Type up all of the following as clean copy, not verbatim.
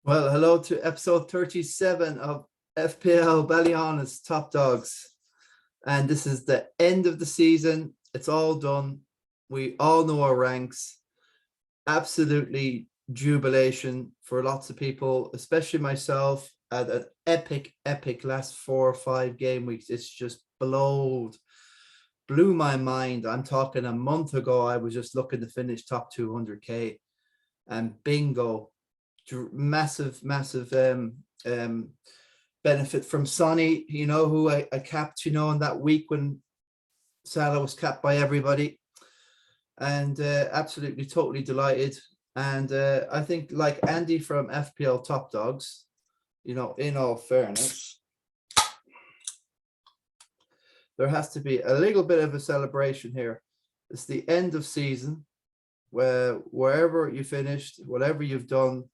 Well, hello to episode 37 of FPL Ballyhaunis Top Dogs. And this is the end of the season. It's all done. We all know our ranks. Absolutely jubilation for lots of people, especially myself, at an epic last 4 or 5 game weeks. It's just blew my mind. I'm talking a month ago, I was just looking to finish top 200k and bingo. Massive benefit from Sonny, who I capped, in that week when Salah was capped by everybody, and absolutely totally delighted. And I think, like Andy from FPL Top Dogs, in all fairness, there has to be a little bit of a celebration here. It's the end of season, where wherever you finished, whatever you've done,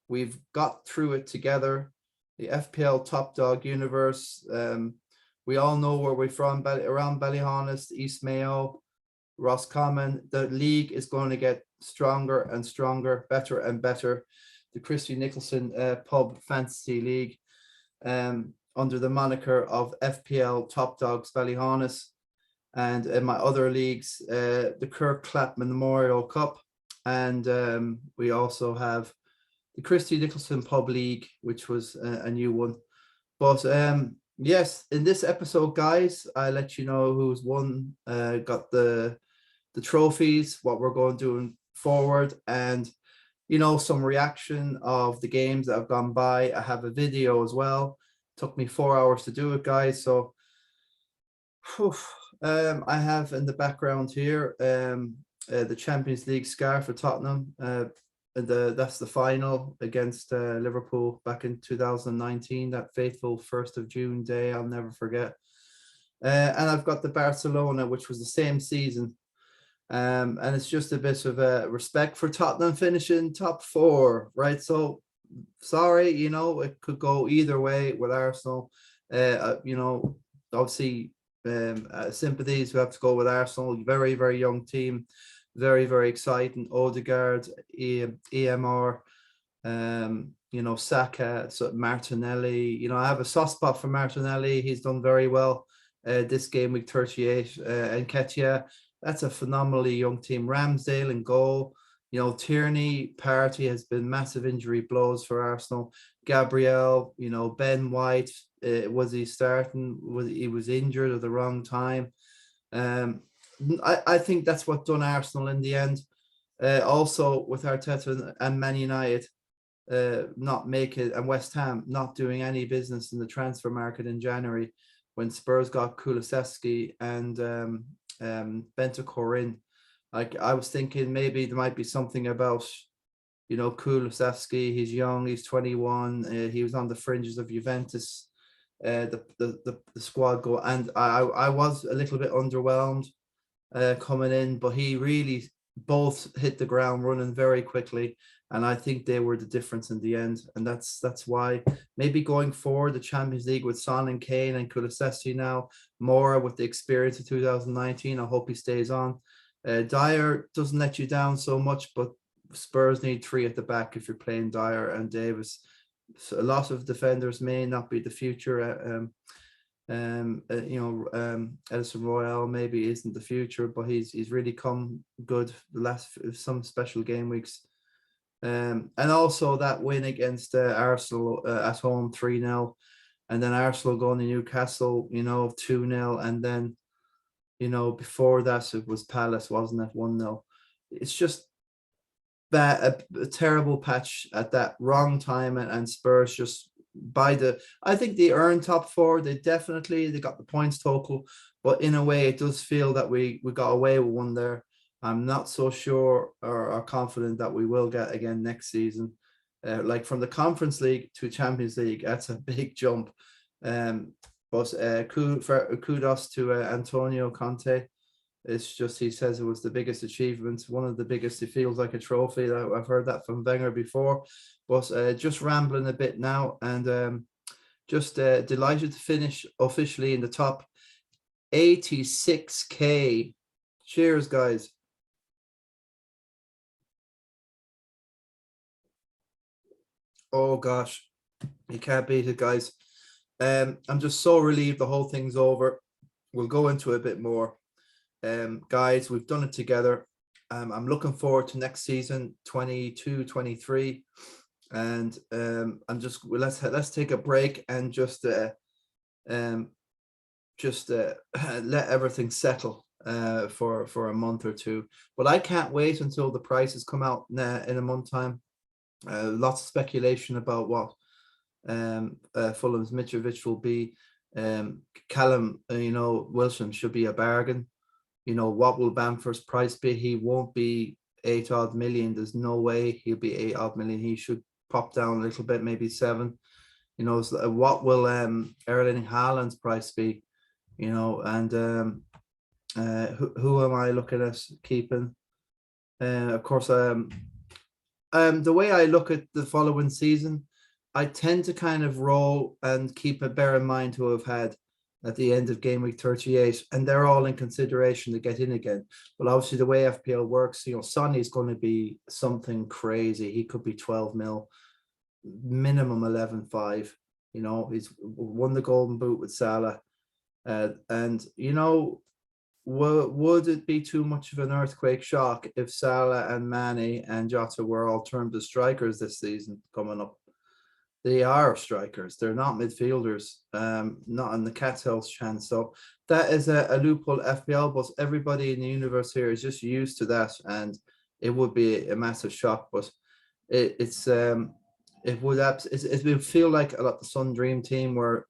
we've got through it together. The FPL Top Dog universe. We all know where we're from, around Ballyhaunis, East Mayo, Roscommon. The league is going to get stronger and stronger, better and better. The Christy Nicholson Pub Fantasy League, under the moniker of FPL Top Dogs Ballyhaunis. And in my other leagues, the Kirk Clapp Memorial Cup. And we also have the Christy Nicholson Pub League, which was a new one. But yes, in this episode, guys, I let you know who's won, got the trophies, what we're going doing forward, and some reaction of the games that have gone by. I have a video as well. Took me 4 hours to do it, guys. So I have in the background here the Champions League scarf for Tottenham. That's the final against Liverpool back in 2019, that fateful 1st of June day I'll never forget. And I've got the Barcelona, which was the same season. And it's just a bit of a respect for Tottenham finishing top 4, right? So sorry, it could go either way with Arsenal. Obviously sympathies, we have to go with Arsenal. Very, very young team. Very, very exciting. Odegaard, EMR, Saka, so Martinelli. I have a soft spot for Martinelli. He's done very well this game week 38. And Ketia, that's a phenomenally young team. Ramsdale in goal. Tierney, Partey has been massive injury blows for Arsenal. Gabriel, Ben White, was he starting? He was injured at the wrong time. I think that's what done Arsenal in the end. Also with Arteta and Man United not make it, and West Ham not doing any business in the transfer market in January when Spurs got Kulusevski and Bentancur in. Like, I was thinking maybe there might be something about, Kulusevski. He's young, he's 21. He was on the fringes of Juventus. The squad go, and I was a little bit underwhelmed coming in, but he really both hit the ground running very quickly, and I think they were the difference in the end. And that's why maybe going forward, the Champions League with Son and Kane and Kulusevski now, more with the experience of 2019, I hope he stays on. Dyer doesn't let you down so much, but Spurs need 3 at the back if you're playing Dyer and Davis. So a lot of defenders may not be the future. Edison Royale maybe isn't the future, but he's really come good the last some special game weeks. And also that win against Arsenal at home 3-0, and then Arsenal going to Newcastle 2-0, and then before that it was Palace, wasn't it, 1-0. It's just that a terrible patch at that wrong time, and Spurs just I think they earned top 4. They got the points total, but in a way it does feel that we got away with one there. I'm not so sure or confident that we will get again next season. Like from the Conference League to Champions League, that's a big jump. But kudos to Antonio Conte. It's just, he says it was the biggest achievement, one of the biggest. It feels like a trophy. I've heard that from Wenger before. But just rambling a bit now, and just delighted to finish officially in the top 86k. Cheers, guys. Oh gosh, you can't beat it, guys. I'm just so relieved the whole thing's over. We'll go into it a bit more. Guys, we've done it together. I'm looking forward to next season, 22-23. And I'm just let's take a break and just let everything settle for a month or two. But I can't wait until the prices come out in a month time. Lots of speculation about what Fulham's Mitrovic will be. Callum, Wilson should be a bargain. What will Bamford's price be? He won't be 8 odd million. There's no way he'll be 8 odd million. He should pop down a little bit, maybe 7. What will Erling Haaland's price be? And who am I looking at keeping? Of course, the way I look at the following season, I tend to kind of roll and keep a bear in mind who I've had at the end of game week 38, and they're all in consideration to get in again. But obviously the way FPL works, Sonny is going to be something crazy. He could be 12 mil, minimum 11.5. He's won the golden boot with Salah. And would it be too much of an earthquake shock if Salah and Mane and Jota were all termed as strikers this season coming up? They are strikers. They're not midfielders, not in the Cattell's chance. So that is a loophole FPL, but everybody in the universe here is just used to that, and it would be a massive shock. But it would feel like a lot the Sun Dream team where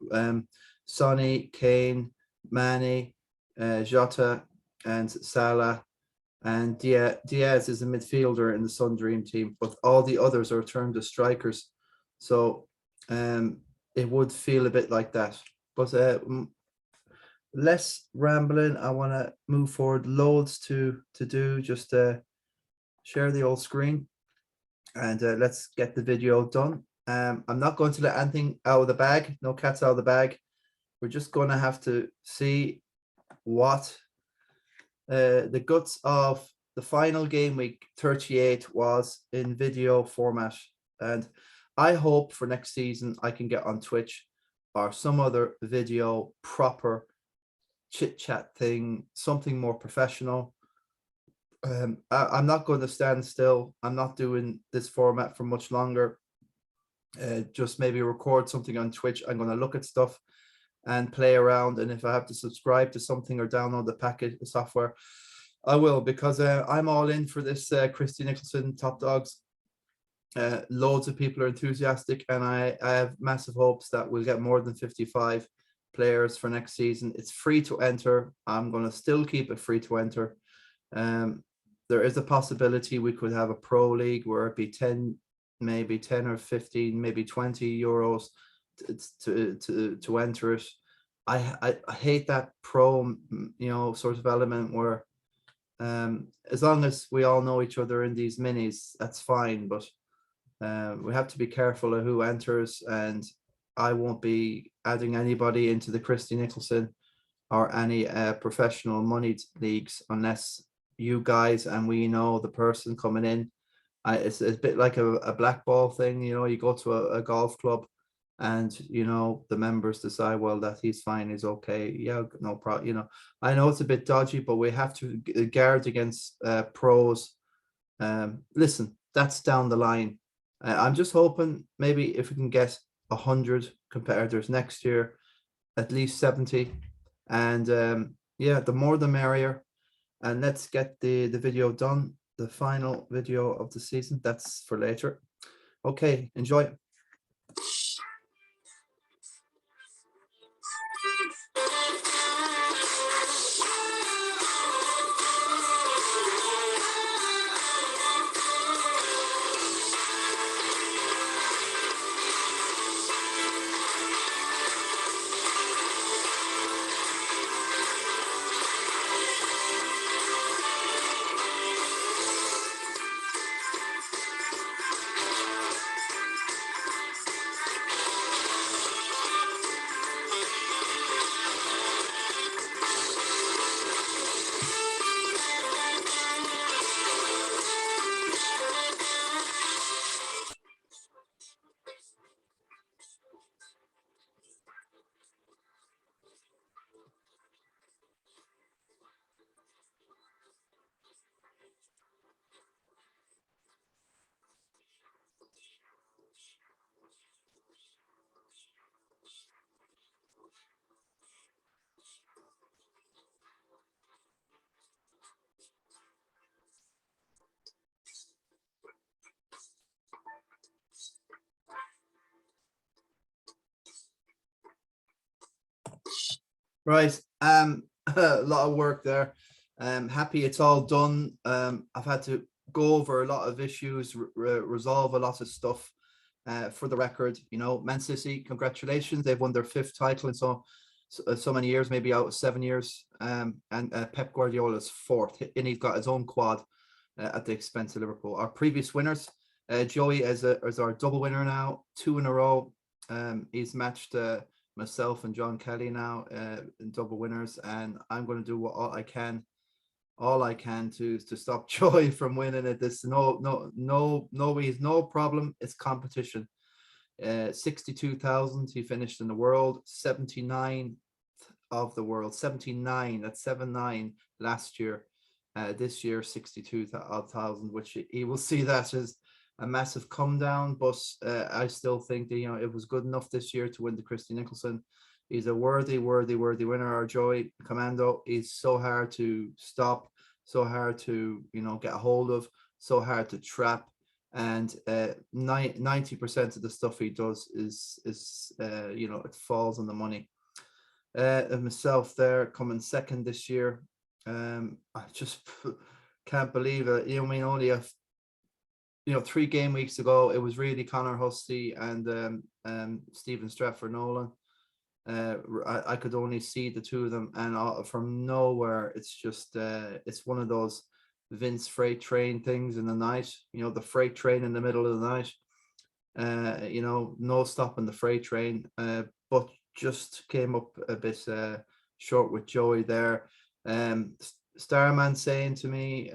Sonny, Kane, Mane, Jota, and Salah, and Diaz is a midfielder in the Sun Dream team, but all the others are termed as strikers. So it would feel a bit like that. But less rambling. I want to move forward. Loads to do. Just share the old screen, and let's get the video done. I'm not going to let anything out of the bag. No cats out of the bag. We're just going to have to see what the guts of the final game week 38 was in video format. And I hope for next season I can get on Twitch or some other video, proper chit chat thing, something more professional. I'm not going to stand still. I'm not doing this format for much longer. Just maybe record something on Twitch. I'm going to look at stuff and play around. And if I have to subscribe to something or download the package software, I will, because I'm all in for this Christy Nicholson Top Dogs. Loads of people are enthusiastic, and I have massive hopes that we'll get more than 55 players for next season. It's free to enter. I'm going to still keep it free to enter. There is a possibility we could have a pro league where it'd be 10, maybe 10 or 15, maybe 20 euros to enter it. I hate that pro, sort of element where as long as we all know each other in these minis, that's fine. But we have to be careful of who enters, and I won't be adding anybody into the Christy Nicholson or any professional money leagues unless you guys and we know the person coming in. It's a bit like a black ball thing. You go to a golf club and the members decide, well, that he's fine, he's okay, yeah, no problem. I know it's a bit dodgy, but we have to guard against pros. Listen, that's down the line. I'm just hoping maybe if we can get 100 competitors next year, at least 70, and yeah, the more the merrier. And let's get the video done, the final video of the season. That's for later. Okay, enjoy. Right. A lot of work there. Happy it's all done. I've had to go over a lot of issues, resolve a lot of stuff. For the record, Man City, congratulations. They've won their 5th title in so many years, maybe out of 7 years. And Pep Guardiola's 4th, and he's got his own quad at the expense of Liverpool. Our previous winners, Joey is our double winner now, 2 in a row. He's matched myself and John Kelly now in double winners, and I'm going to do all I can to stop Joy from winning it. This no problem. It's competition. 62,000 he finished in the world, 79 of the world, 79. That's 79 last year. This year 62,000, which he will see that as a massive come down, but I still think that it was good enough this year to win the Christy Nicholson. He's a worthy winner. Our Joy Commando. He's so hard to stop, so hard to get a hold of, so hard to trap, and 90% of the stuff he does is it falls on the money. And myself there coming second this year. I just can't believe it. Only 3 game weeks ago, it was really Connor Husty and Stephen Stratford Nolan. I could only see the 2 of them, and from nowhere, it's just it's one of those Vince freight train things in the night. The freight train in the middle of the night. No stopping the freight train, but just came up a bit short with Joey there. Starman saying to me,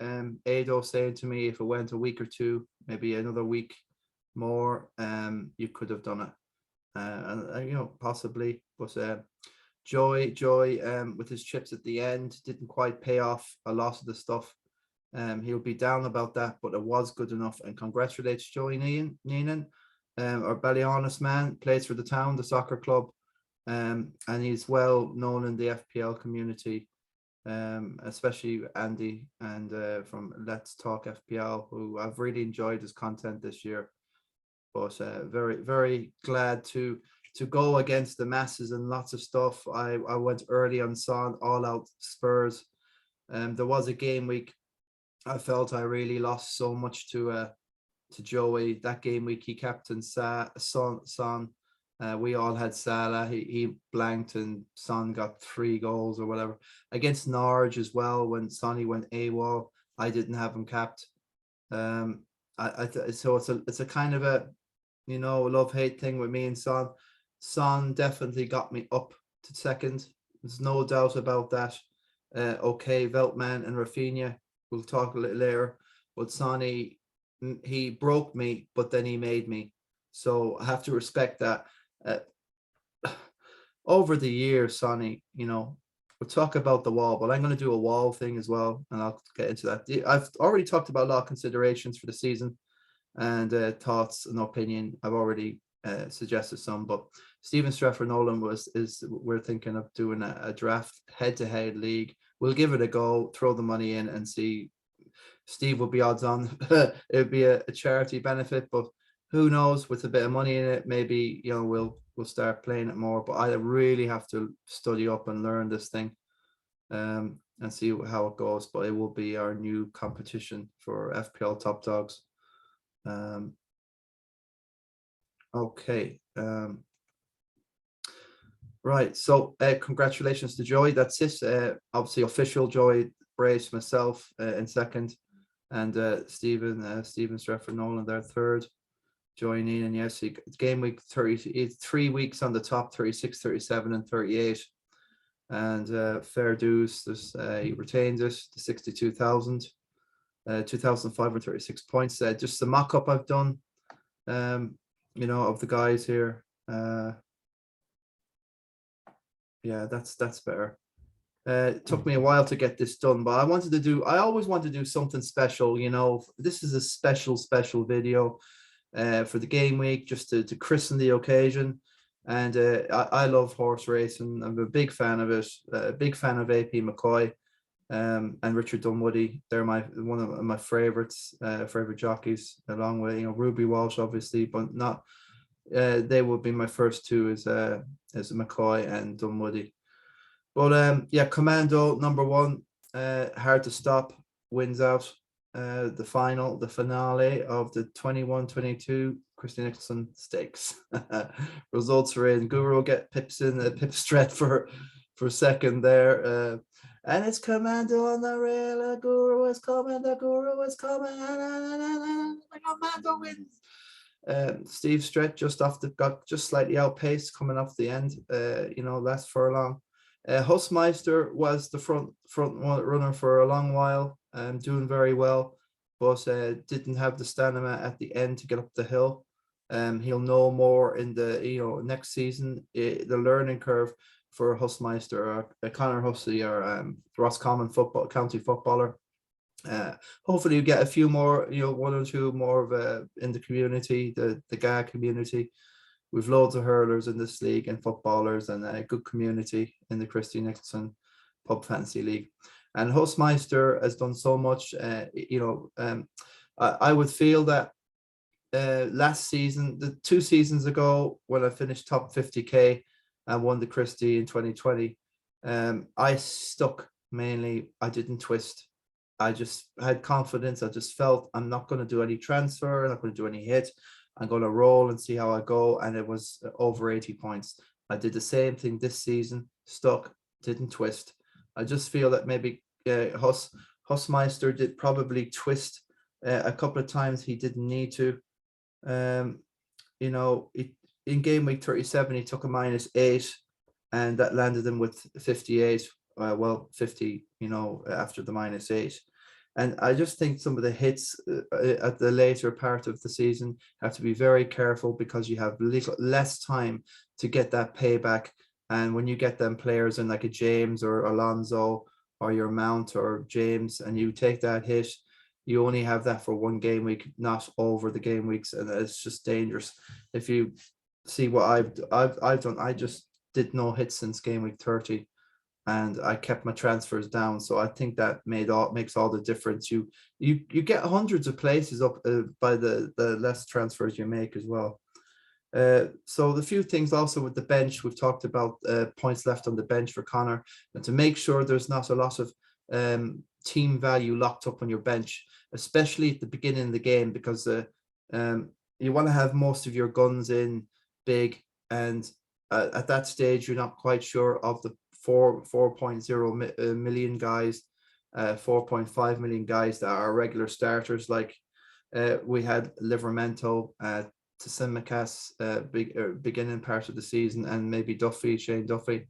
Ado saying to me, if it went a week or 2, maybe another week more, you could have done it. And possibly, but Joy with his chips at the end didn't quite pay off a lot of the stuff. He'll be down about that, but it was good enough. And congratulates Joey Neenan, our Ballyhaunis man, plays for the town, the soccer club, and he's well known in the FPL community, especially Andy and from Let's Talk FPL, who I've really enjoyed his content this year. But very, very glad to go against the masses and lots of stuff. I went early on Son, all out Spurs. There was a game week I felt I really lost so much to Joey. That game week he captained Son. We all had Salah. He blanked and Son got 3 goals or whatever. Against Norwich as well, when Sonny went AWOL, I didn't have him capped. So it's a kind of a love-hate thing with me and Son. Son definitely got me up to second. There's no doubt about that. Okay, Veltman and Rafinha, we'll talk a little later. But Sonny, he broke me, but then he made me. So I have to respect that. Over the years, Sonny, we'll talk about the wall, but I'm going to do a wall thing as well, and I'll get into that. I've already talked about a lot of considerations for the season and thoughts and opinion. I've already suggested some, but Stephen Stratford Nolan we're thinking of doing a draft head-to-head league. We'll give it a go, throw the money in and see. Steve will be odds on. It would be a charity benefit, but who knows, with a bit of money in it, maybe we'll start playing it more. But I really have to study up and learn this thing and see how it goes. But it will be our new competition for FPL Top Dogs. Okay. Right. So congratulations to Joey. That's it. Obviously official Joey Brace, myself in second, and Stephen Stratford Nolan there third. Joey Neenan, yes, game week 30, 3 weeks on the top, 36, 37, and 38. And fair dues, he retains it, the 62,000, 2,536 points. Just the mock-up I've done, of the guys here. Yeah, that's better. It took me a while to get this done, but I always want to do something special. This is a special video for the game week, just to christen the occasion. And I love horse racing. I'm a big fan of it. A big fan of AP McCoy and Richard Dunwoody. They're one of my favorites, favorite jockeys, along with Ruby Walsh, obviously, but not. They would be my first 2 as McCoy and Dunwoody. But yeah, Commando number one, hard to stop, wins out the finale of the 21-22 Christy Nicholson Stakes. Results are in. Guru will get pips in pips threat for second there. And it's Commando on the rail. Guru is coming. The Guru is coming. The Commando wins. Steve Stretch got just slightly outpaced coming off the end. Last furlong. Husmeister was the front runner for a long while, doing very well, but didn't have the stamina at the end to get up the hill. He'll know more in the next season. The learning curve for Husmeister, Connor Hussey, or Roscommon county footballer. Hopefully you get a few more, one or two more of in the community, the GA community. We've loads of hurlers in this league and footballers, and a good community in the Christy Nicholson Pub Fantasy League. And Hostmeister has done so much. I would feel that last season, the 2 seasons ago, when I finished top 50k and won the Christy in 2020, I stuck mainly. I didn't twist. I just had confidence. I just felt I'm not going to do any transfer. I'm not going to do any hit. I'm going to roll and see how I go. And it was over 80 points. I did the same thing this season, stuck, didn't twist. I just feel that maybe Husmeister did probably twist a couple of times. He didn't need to. In game week 37, he took a -8, and that landed him with 58. 50, after the -8. And I just think some of the hits at the later part of the season have to be very careful, because you have less time to get that payback. And when you get them players in like a James or Alonso or your Mount or James, and you take that hit, you only have that for 1 game week, not over the game weeks, and it's just dangerous. If you see what I've done, I just did no hits since game week 30. And I kept my transfers down, so I think that makes all the difference. You get hundreds of places up by the less transfers you make as well. So the few things also with the bench, we've talked about points left on the bench for Connor, and to make sure there's not a lot of team value locked up on your bench, especially at the beginning of the game, because you want to have most of your guns in big, and at that stage you're not quite sure of the 4.0 million guys, 4.5 million guys that are regular starters. Like we had Livermento, Tsimikas, beginning part of the season, and maybe Shane Duffy.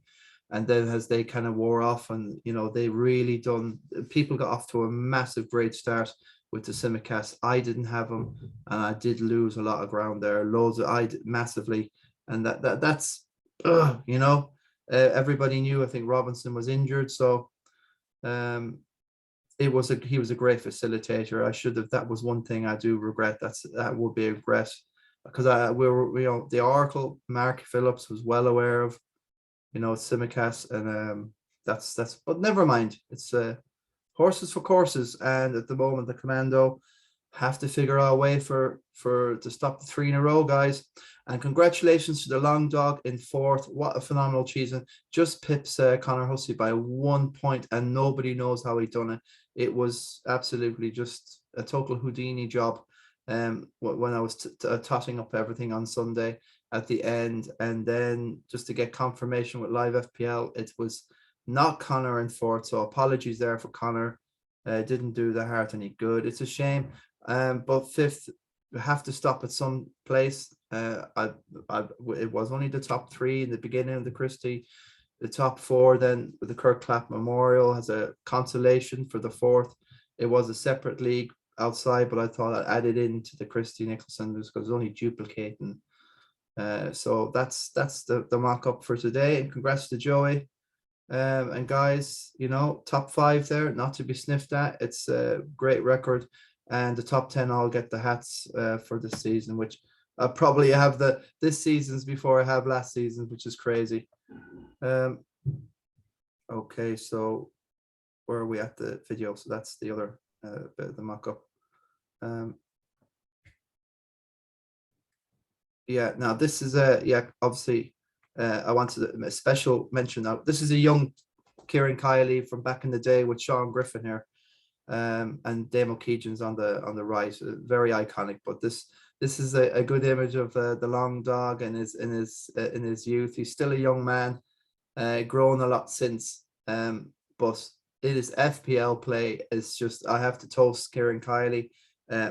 And then as they kind of wore off, and they really people got off to a massive great start with the Tsimikas. I didn't have them, and I did lose a lot of ground there, massively. And that's everybody knew. I think Robinson was injured, so he was a great facilitator. I should have. That was one thing I do regret. That would be a regret, because the Oracle Mark Phillips was well aware of Tsimikas, and that's. But never mind. It's horses for courses, and at the moment the Commando have to figure out a way to stop the 3 in a row, guys. And congratulations to the long dog in 4th. What a phenomenal season. Just pips Connor Hussey by 1 point, and nobody knows how he done it. It was absolutely just a total Houdini job. When I was totting up everything on Sunday at the end, and then just to get confirmation with live FPL, it was not Connor in 4th. So apologies there for Connor. Didn't do the heart any good. It's a shame. But 5th, we have to stop at some place. It was only the top 3 in the beginning of the Christy. The top 4 then with the Kirk Clapp Memorial has a consolation for the 4th. It was a separate league outside, but I thought I'd add it into the Christy Nicholson just because it's only duplicating. So that's the mock-up for today. And congrats to Joey. And guys, top 5 there, not to be sniffed at. It's a great record. And the top 10 all get the hats for this season, which I'll probably have this season's before I have last season, which is crazy. Okay, so where are we at the video? So that's the other bit of the mock-up. Yeah, now this is obviously I wanted a special mention now. This is a young Kieran Kiely from back in the day with Sean Griffin here, and Damo Keegan's on the right. Very iconic. But this is a good image of the long dog in his youth. He's still a young man, grown a lot since. But it is FPL play. It's just, I have to toast Kieran Kiely,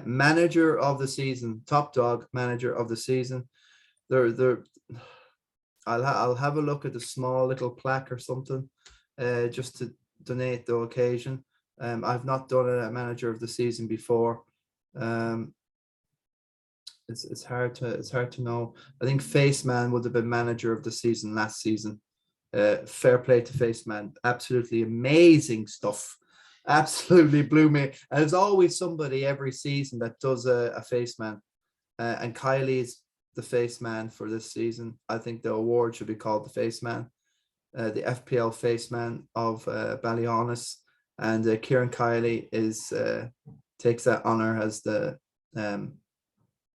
manager of the season, top dog manager of the season. I'll have a look at the small little plaque or something, just to donate the occasion. I've not done a manager of the season before. It's hard to know. I think Faceman would have been manager of the season last season. Fair play to Faceman. Absolutely amazing stuff. Absolutely blew me. And there's always somebody every season that does a Faceman. And Kiely's the Faceman for this season. I think the award should be called the Faceman. The FPL Faceman of Ballyhaunis. And Kieran Kiely takes that honor as the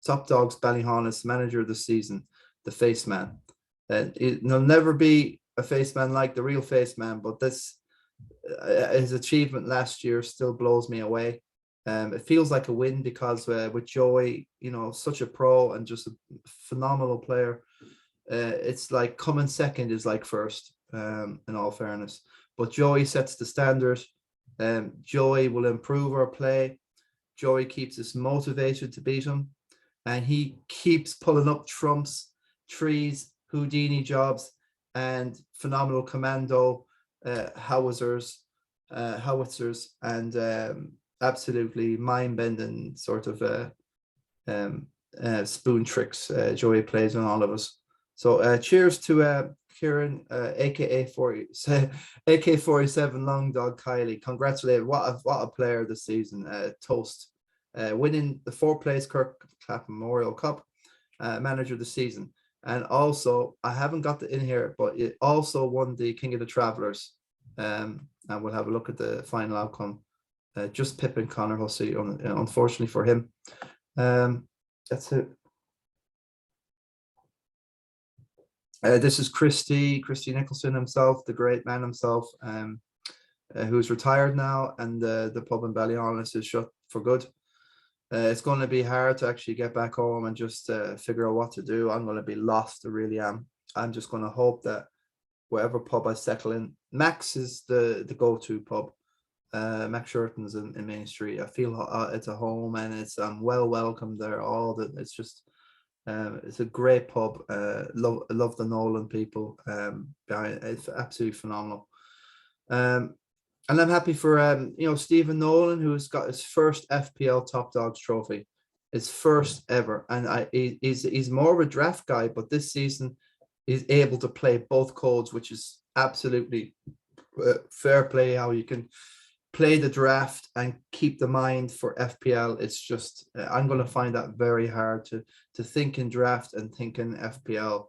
Top Dogs Ballyhaunis manager of the season, the Faceman. There'll never be a Faceman like the real Faceman, but this his achievement last year still blows me away. It feels like a win because with Joey, such a pro and just a phenomenal player, it's like coming second is like first, in all fairness. But Joey sets the standard. Joey will improve our play. Joey keeps us motivated to beat him, and he keeps pulling up trumps, trees, Houdini jobs, and phenomenal commando howitzers, and absolutely mind-bending sort of spoon tricks Joey plays on all of us. So cheers to Kieran, aka AK-47 Long Dog Kiely. Congratulations! What a player this season. Toast. Winning the 4th place Kirk Clapp Memorial Cup, manager of the season. And also, I haven't got it in here, but it also won the King of the Travellers. And we'll have a look at the final outcome. Just pipping Connor Hussey, unfortunately for him. That's it. This is Christy Nicholson himself, the great man himself, who's retired now, and the pub in Ballyhaunis is shut for good. It's going to be hard to actually get back home and just figure out what to do. I'm going to be lost. I really am. I'm just going to hope that whatever pub I settle in, Max is the go-to pub. Max Shurton's in Main Street. I feel it's a home, and I'm well welcome there. It's just it's a great pub. Love the Nolan people. It's absolutely phenomenal. And I'm happy for Stephen Nolan, who's got his first FPL Top Dogs trophy, his first ever. And he's more of a draft guy, but this season he's able to play both codes, which is absolutely fair play. How you can play the draft and keep the mind for FPL. It's just I'm going to find that very hard to think in draft and think in FPL.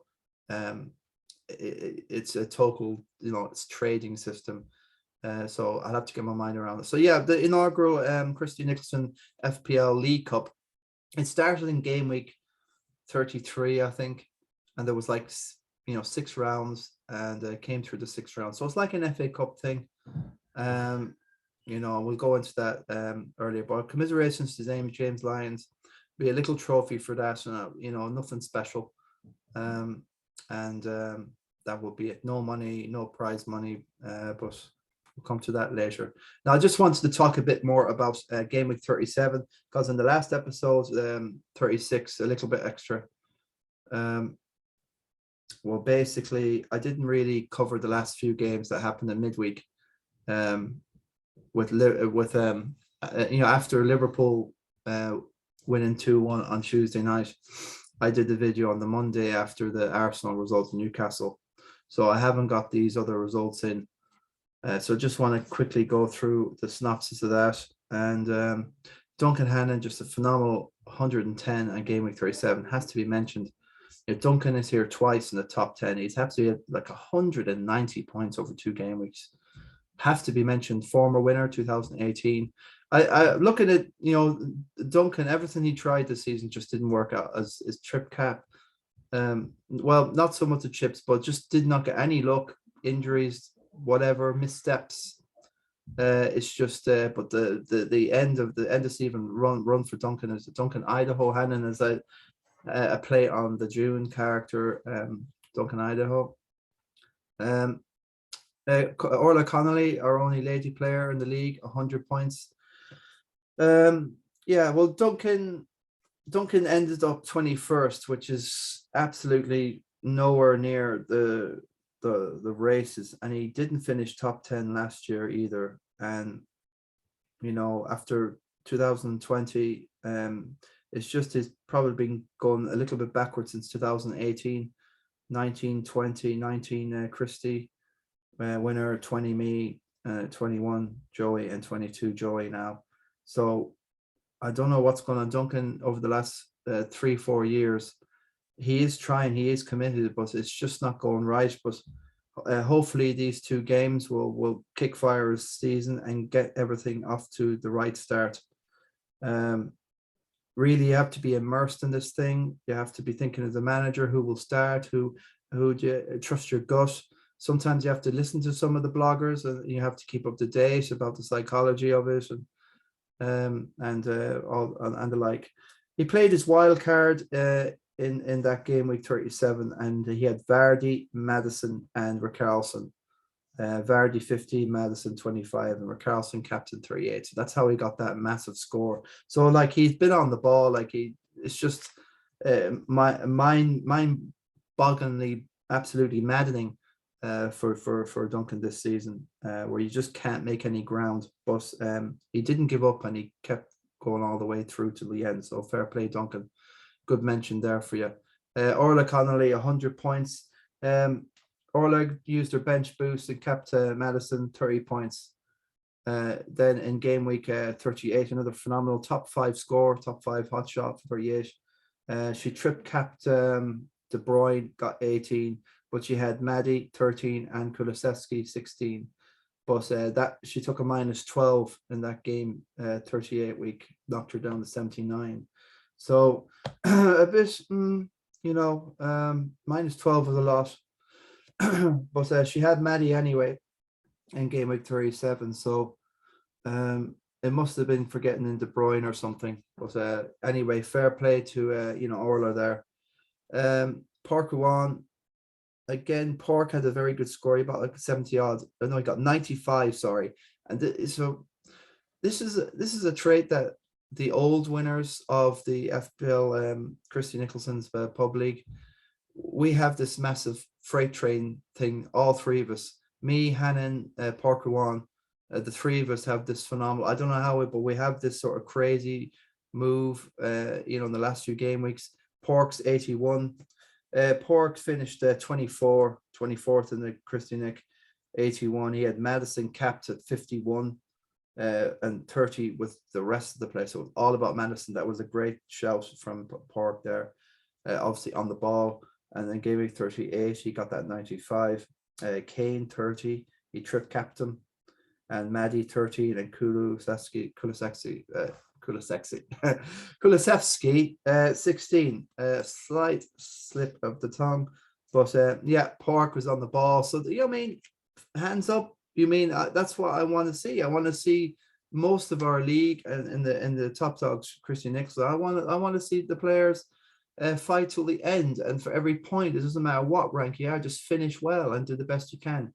It's a total it's trading system. So I'll have to get my mind around it. So yeah, the inaugural Christy Nicholson FPL League Cup, it started in game week 33, I think, and there was 6 rounds, and came through the 6th round. So it's like an FA Cup thing. We'll go into that earlier, but commiserations to James Lyons. Be a little trophy for that, nothing special. And that will be it. No money, no prize money, but we'll come to that later. Now, I just wanted to talk a bit more about game week 37, because in the last episode, 36, a little bit extra. Well, basically, I didn't really cover the last few games that happened in midweek. After Liverpool winning 2-1 on Tuesday night, I did the video on the Monday after the Arsenal result in Newcastle. So I haven't got these other results in. So just want to quickly go through the synopsis of that. And Duncan Hannon, just a phenomenal 110 on game week 37, has to be mentioned. Duncan is here twice in the top 10. He's had to be like 190 points over 2 game weeks. Have to be mentioned. Former winner 2018. I looking at Duncan, everything he tried this season just didn't work out. As his trip cap, well, not so much the chips, but just did not get any luck. Injuries whatever missteps. It's just but the end of season run for Duncan is Duncan Idaho. Hannon is a play on the June character, Duncan Idaho. Orla Connolly, our only lady player in the league, 100 points. Yeah, well, Duncan ended up 21st, which is absolutely nowhere near the races, and he didn't finish top 10 last year either. And you know, after 2020, it's just he's probably been going a little bit backwards since 2018, 19, 20, 19 Christy, winner, 20 me, 21 Joey, and 22 Joey now. So I don't know what's going on. Duncan over the last 3-4 years, he is trying, he is committed, but it's just not going right. But hopefully these 2 games will kickfire his season and get everything off to the right start. Really, you have to be immersed in this thing. You have to be thinking as a manager who will start, who do you trust your gut. Sometimes you have to listen to some of the bloggers, and you have to keep up to date about the psychology of it, and the like. He played his wild card in that game week 37, and he had Vardy, Madison, and Richarlison. Vardy 15, Madison 25, and Richarlison captain 38. So that's how he got that massive score. So like he's been on the ball, like it's just mind-bogglingly, absolutely maddening for Duncan this season, where you just can't make any ground. But he didn't give up, and he kept going all the way through to the end. So fair play, Duncan. Good mention there for you. Orla Connolly, 100 points. Orla used her bench boost and kept Madison 30 points. Then in game week 38, another phenomenal top 5 score, top 5 hot shot, 38. She trip capped De Bruyne, got 18, but she had Maddie 13 and Kulusevski 16. But that she took a -12 in that game 38 week, knocked her down to 79. So a bit, -12 was a lot. But she had Maddie anyway in game week 37. So it must have been for getting in De Bruyne or something. But anyway, fair play to Orla there. Parker won. Again, Park had a very good score. He got like 70 odd. No, he got 95, sorry. And so this is a trait that the old winners of the FPL, Christy Nicholson's pub league, we have this massive freight train thing, all 3 of us, me, Hannon, Parker Wan, the 3 of us have this phenomenal, I don't know how, but we have this sort of crazy move, in the last few game weeks. Pork's 81. Pork finished 24th in the Christy Nick, 81. He had Madison capped at 51 and 30 with the rest of the place. So it was all about Madison. That was a great shout from Pork there, obviously on the ball. And then game week 38, he got that 95. Kane 30, he trip capped him, and Maddie 13, and Kulusevski 16. Slight slip of the tongue, but yeah, Park was on the ball. So hands up. That's what I want to see. I want to see most of our league and in the top dogs, Christy Nicholson. I want to see the players fight till the end, and for every point, it doesn't matter what rank you are, just finish well and do the best you can.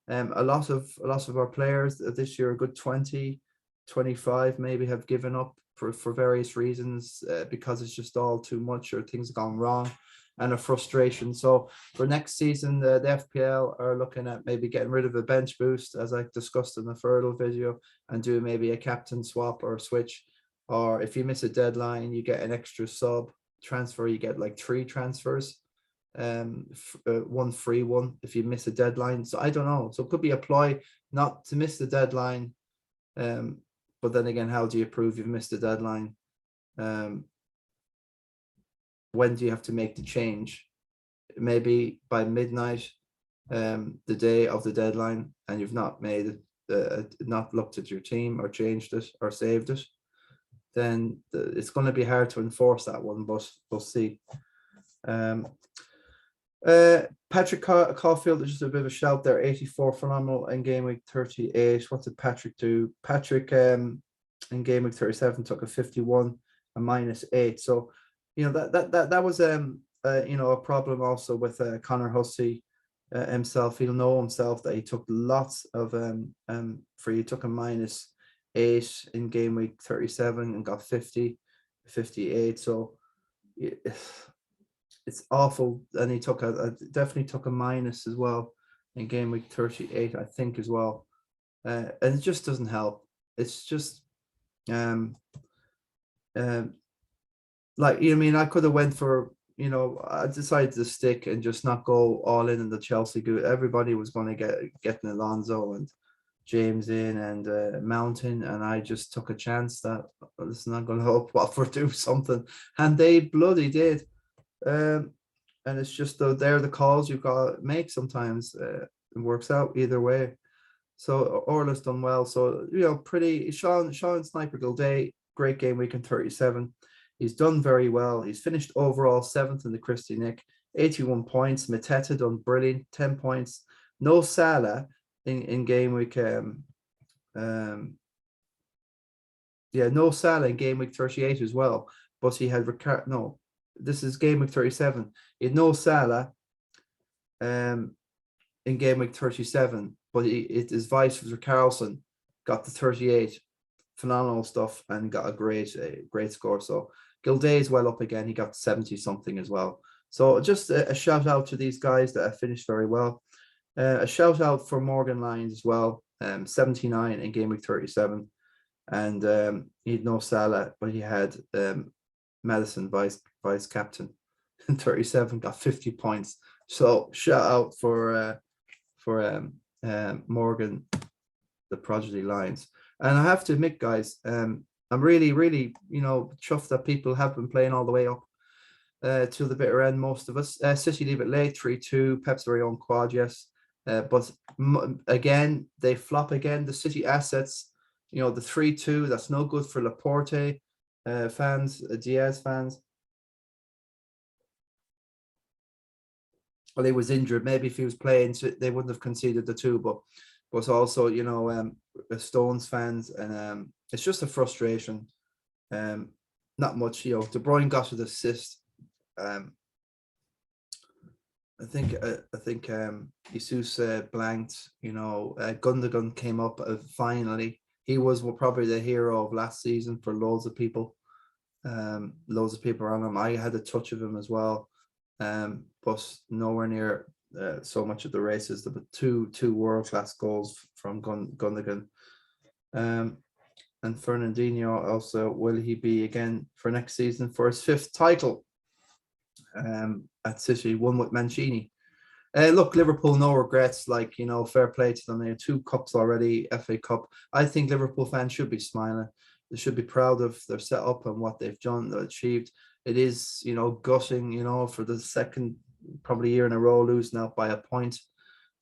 A lot of our players this year, a good 20, 25 maybe, have given up for various reasons, because it's just all too much, or things have gone wrong, and a frustration. So for next season, the FPL are looking at maybe getting rid of a bench boost, as I discussed in the Fertile video, and do maybe a captain swap or switch. Or if you miss a deadline, you get an extra sub transfer. You get like 3 transfers, 1 free one if you miss a deadline. So I don't know. So it could be a ploy not to miss the deadline. But then again, how do you prove you've missed the deadline? When do you have to make the change? Maybe by midnight, the day of the deadline, and you've not made it, not looked at your team or changed it or saved it. Then it's going to be hard to enforce that one, but we'll see. Patrick Caulfield, just a bit of a shout there. 84, phenomenal in game week 38. What did Patrick do? Patrick in game week 37 took a 51, a -8. So that was a problem also with Connor Hussey himself. He'll know himself that he took lots of he took a -8 in game week 37 and got 50, 58. So it's awful. And he took definitely took a minus as well in game week 38, I think, as well. And it just doesn't help. It's just like, I mean, I could have went for, I decided to stick and just not go all in the Chelsea group. Everybody was going to get Alonso and James in and Mountain, and I just took a chance that it's not going to help Watford do something, and they bloody did. And it's just they're the calls you've got to make sometimes. It works out either way. So Orla's done well. So pretty Sean Sniper Gilday, great game week in 37. He's done very well. He's finished overall 7th in the Christy Nick, 81 points. Mateta done brilliant, 10 points. No Salah in game week. No Salah in game week 38 as well. But he had this is game week 37. He had no Salah in game week 37, but his vice was Carlson, got the 38. Phenomenal stuff and got a great score. So Gilday is well up again. He got 70 something as well. So just a shout out to these guys that have finished very well. A shout out for Morgan Lyons as well. 79 in game week 37, and he had no Salah, but he had Madison vice captain in 37, got 50 points. So shout out for Morgan, the Prodigy Lions. And I have to admit, guys, I'm really, really, chuffed that people have been playing all the way up to the bitter end, most of us. City leave it late, 3-2, Pep's very own quad, yes. But again, they flop again. The City assets, the 3-2, that's no good for Laporte fans, Diaz fans. Well, he was injured. Maybe if he was playing, they wouldn't have conceded the 2, but also, Stones fans, and it's just a frustration. Not much, De Bruyne got an assist. I think Jesus blanked. Gundogan came up finally. He was probably the hero of last season for loads of people. Loads of people around him. I had a touch of him as well, but nowhere near so much of the races. There were two world-class goals from Gundogan. And Fernandinho also, will he be again for next season for his 5th title at City, one with Mancini? Look, Liverpool, no regrets. Fair play to them. They have 2 cups already, FA Cup. I think Liverpool fans should be smiling. They should be proud of their setup and what they've done, achieved. It is, gutting, for the second probably year in a row, losing out by a point.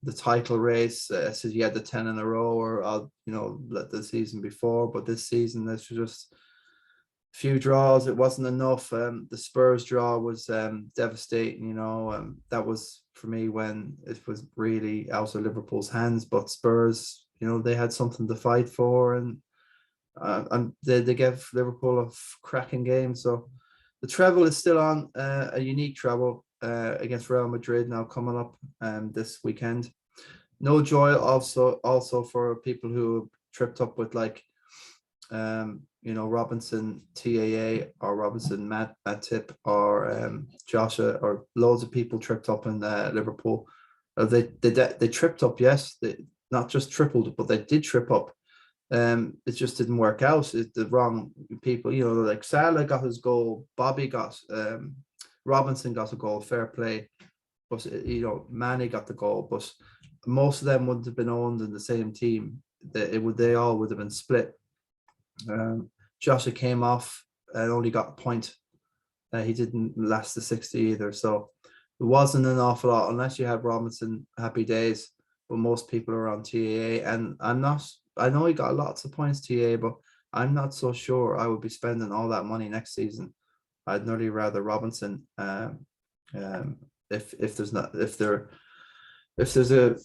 The title race, so you had the 10 in a row, or the season before, but this season there's just a few draws. It wasn't enough. The Spurs draw was devastating. That was for me when it was really out of Liverpool's hands. But Spurs, they had something to fight for, and they gave Liverpool a cracking game. So the treble is still on, a unique treble against Real Madrid now coming up this weekend. No joy also for people who tripped up with Robinson TAA or Robinson Matip or Joshua, or loads of people tripped up in Liverpool. They tripped up, yes. They not just tripled, but they did trip up. It just didn't work out. It's the wrong people, like Salah got his goal, Bobby got Robinson got a goal, fair play, but Mane got the goal, but most of them wouldn't have been owned in the same team. They all would have been split. Joshua came off and only got a point. He didn't last the 60 either, so it wasn't an awful lot unless you had Robinson, happy days. But most people are on TAA, and I know he got lots of points TAA, but I'm not so sure I would be spending all that money next season. I'd nearly rather Robinson if there's not if there's a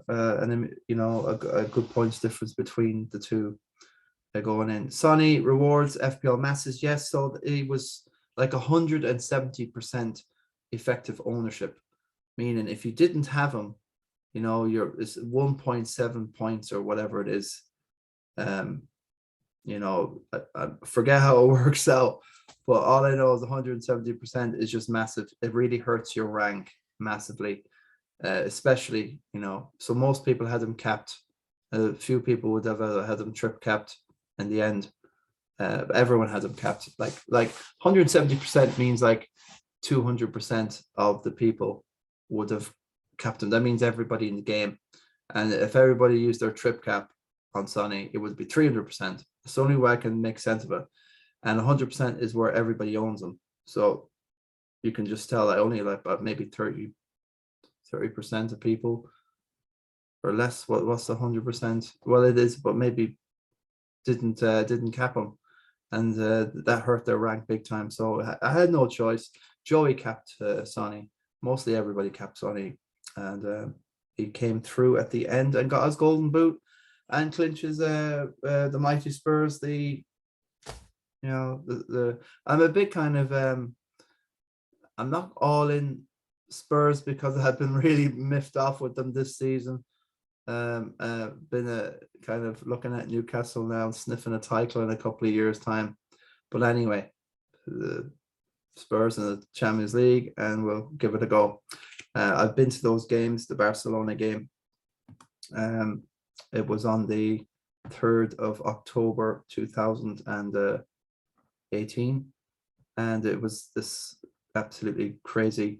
a good points difference between the two going in. Sonny rewards FPL masses, yes. So he was like 170% effective ownership, meaning if you didn't have him, it's 1.7 points or whatever it is. I forget how it works out, but all I know is 170% is just massive. It really hurts your rank massively, especially, so most people had him capped. A few people would have had him trip capped in the end. Everyone had him capped. Like 170% means like 200% of the people would have capped him. That means everybody in the game. And if everybody used their trip cap on Sonny, it would be 300%. It's the only way I can make sense of it. And 100% is where everybody owns them. So you can just tell that only like about maybe 30% of people or less. What's the 100%? Well, it is, but maybe didn't cap them, and that hurt their rank big time. So I had no choice. Joey capped Sonny. Mostly everybody capped Sonny, and he came through at the end and got his golden boot and clinches the mighty Spurs. I'm a big kind of I'm not all in Spurs because I've been really miffed off with them this season. Been kind of looking at Newcastle now and sniffing a title in a couple of years' time. But anyway, the Spurs in the Champions League, and we'll give it a go. I've been to those games, the Barcelona game. It was on the 3rd of October 2018, and it was this absolutely crazy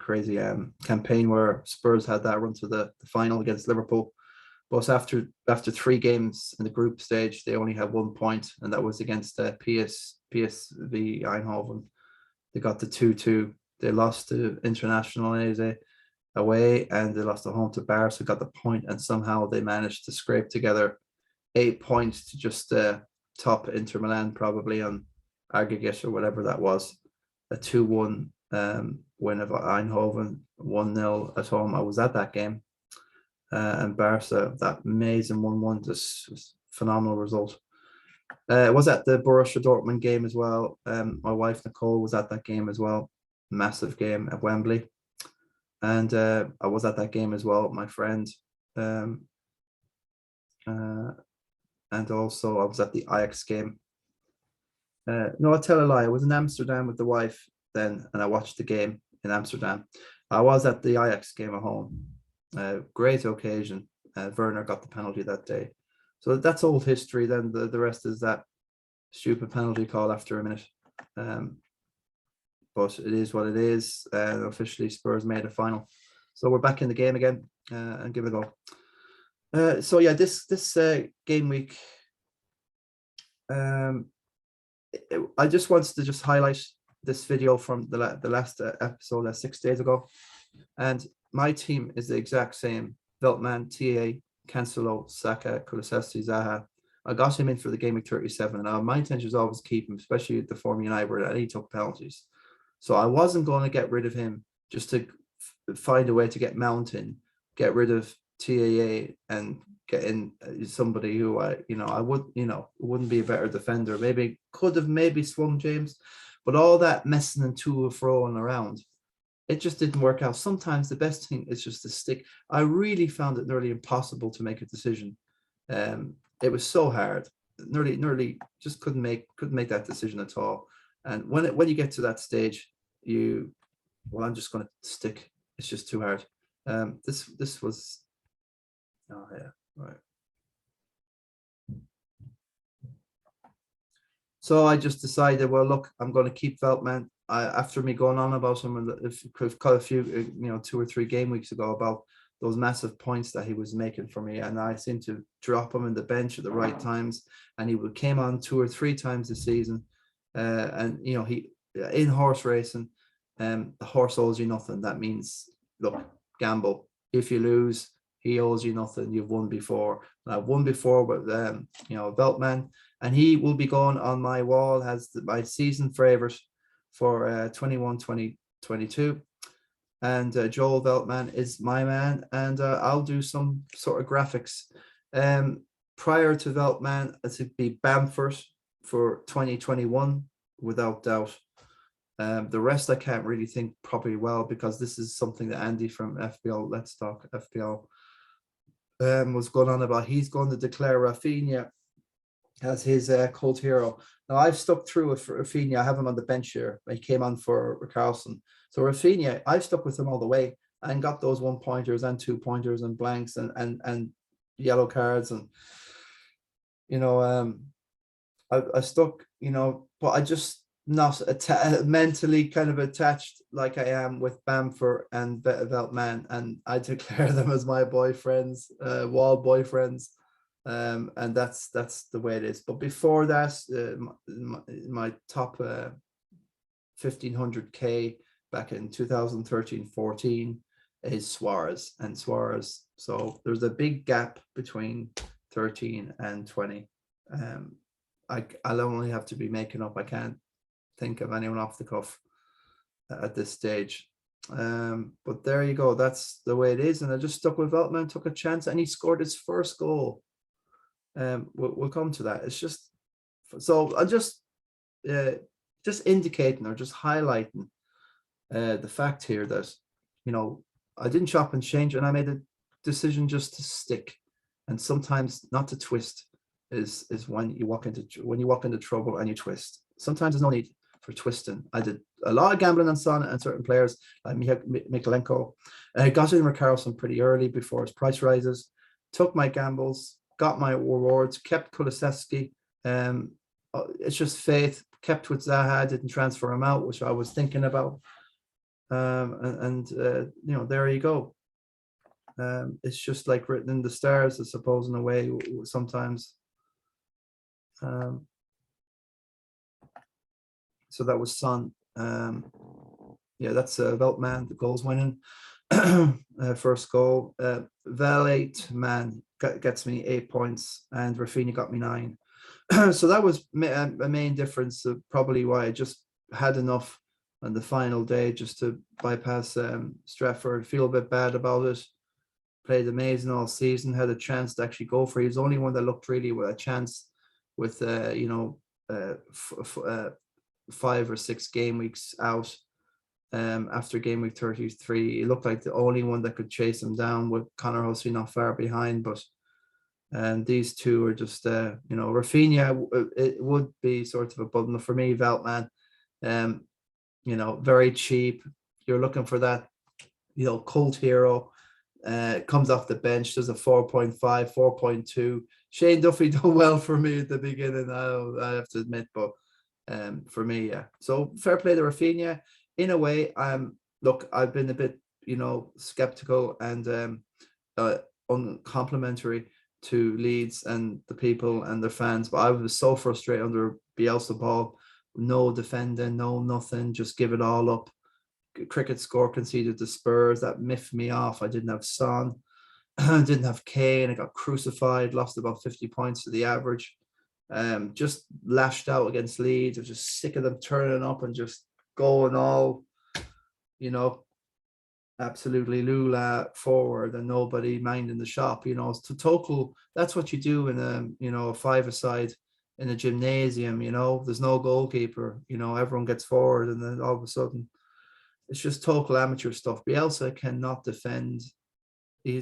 campaign where Spurs had that run to the final against Liverpool. But after 3 games in the group stage, they only had 1 point, and that was against PSV Eindhoven. They got the 2-2. They lost to International away, and they lost at home to Barca, got the point, and somehow they managed to scrape together 8 points to just top Inter Milan probably on aggregate or whatever that was. A 2-1 win of Eindhoven, 1-0 at home. I was at that game. And Barca, that amazing 1-1, just was phenomenal result. I was at the Borussia Dortmund game as well. My wife Nicole was at that game as well. Massive game at Wembley. And I was at that game as well, my friend. And also I was at the Ajax game. No, I'll tell a lie. I was in Amsterdam with the wife then, and I watched the game in Amsterdam. I was at the Ajax game at home. Great occasion. Werner got the penalty that day. So that's old history. Then the rest is that stupid penalty call after a minute. But it is what it is. Officially, Spurs made a final. So we're back in the game again and give it a go. So yeah, this game week, I just wanted to just highlight this video from the last episode 6 days ago. And my team is the exact same. Veltman, TA, Cancelo, Saka, Kulusevski, Zaha. I got him in for the game week 37. And my intention is always keep him, especially at the Form United where he took penalties. So I wasn't going to get rid of him just to find a way to get Mount in, get rid of TAA and get in somebody who wouldn't be a better defender. Could have swung James, but all that messing and to and froing around, it just didn't work out. Sometimes the best thing is just to stick. I really found it nearly impossible to make a decision. It was so hard. Nearly just couldn't make that decision at all. And when you get to that stage, I'm just going to stick. It's just too hard. This was. Oh yeah, right. So I just decided, well, look, I'm going to keep Veltman. After me going on about him, a few, 2 or 3 game weeks ago about those massive points that he was making for me, and I seemed to drop him in the bench at the right times, and he came on 2 or 3 times this season, and he in horse racing, the horse owes you nothing. That means, look, gamble. If you lose, he owes you nothing. You've won before. And I've won before with Veltman, and he will be going on my wall as my season favorite for 21-20-22. and Joel Veltman is my man, and I'll do some sort of graphics. Prior to Veltman, it'd be Bamford for 2021, without doubt. The rest I can't really think probably well, because this is something that Andy from FPL, Let's Talk FPL, was going on about. He's going to declare Rafinha as his cult hero. Now, I've stuck through it for Rafinha. I have him on the bench here. He came on for Carlson. So Rafinha, I've stuck with him all the way and got those 1-pointers and 2-pointers and blanks and yellow cards. And, you know, I stuck, you know, but I just not mentally kind of attached like I am with Bamford and Veltman, and I declare them as my boyfriends, wall boyfriends. And that's the way it is. But before that, my top 1500k back in 2013-14 is Suarez and Suarez. So there's a big gap between 13 and 20. I'll only have to be making up. I can't think of anyone off the cuff at this stage. But there you go. That's the way it is. And I just stuck with Veltman, took a chance, and he scored his first goal. We'll come to that. It's just, so I'm just indicating or just highlighting the fact here that, you know, I didn't chop and change, and I made a decision just to stick, and sometimes not to twist is when you walk into trouble and you twist. Sometimes there's no need for twisting. I did a lot of gambling on Son and certain players like Mikalenko. I got in with Carlson pretty early before his price rises, took my gambles, got my rewards, kept Kulusevski. It's just faith, kept with Zaha, didn't transfer him out, which I was thinking about. You know, there you go. It's just like written in the stars, I suppose, in a way, sometimes. So that was Son. Yeah, that's Veltman, the goals winning. First goal. Veltman gets me 8 points, and Rafinha got me 9. So that was a main difference, probably why I just had enough on the final day just to bypass Stratford. Feel a bit bad about it. Played amazing all season, had a chance to actually go for it. He was the only one that looked really with a chance with, you know, 5 or 6 game weeks out. After game week 33, he looked like the only one that could chase him down, with Connor Hussey not far behind. But these two are just, you know, Rafinha, it would be sort of a button for me. Veltman, you know, very cheap. You're looking for that, you know, cult hero. Comes off the bench, does a 4.5, 4.2. Shane Duffy done well for me at the beginning, I have to admit, but for me, yeah. So fair play to Rafinha. In a way, look, I've been a bit, you know, skeptical and uncomplimentary to Leeds and the people and their fans, but I was so frustrated under Bielsa ball. No defending, no nothing, just give it all up. Cricket score conceded to Spurs, that miffed me off. I didn't have Son, didn't have Kane. I got crucified, lost about 50 points to the average. Just lashed out against Leeds. I was just sick of them turning up and just going all, you know, absolutely lula forward and nobody minding the shop. You know, it's total. That's what you do in a, you know, a five-a-side in a gymnasium. You know, there's no goalkeeper. You know, everyone gets forward, and then all of a sudden, it's just total amateur stuff. Bielsa cannot defend. I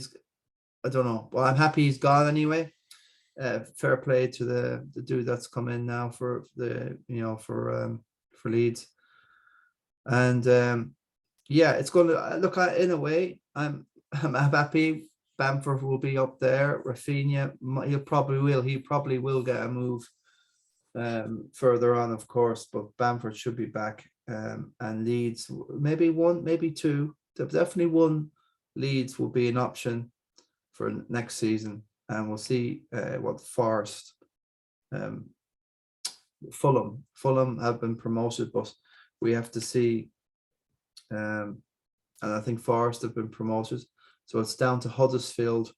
don't know. Well, I'm happy he's gone anyway. Fair play to the dude that's come in now for the, you know, for Leeds. And yeah, it's going to look at, in a way, I'm happy. Bamford will be up there. Rafinha, he probably will get a move further on, of course, but Bamford should be back. And Leeds, maybe one, maybe two, definitely one. Leeds will be an option for next season, and we'll see what Forest, Fulham have been promoted, but we have to see. And I think Forest have been promoted, so it's down to Huddersfield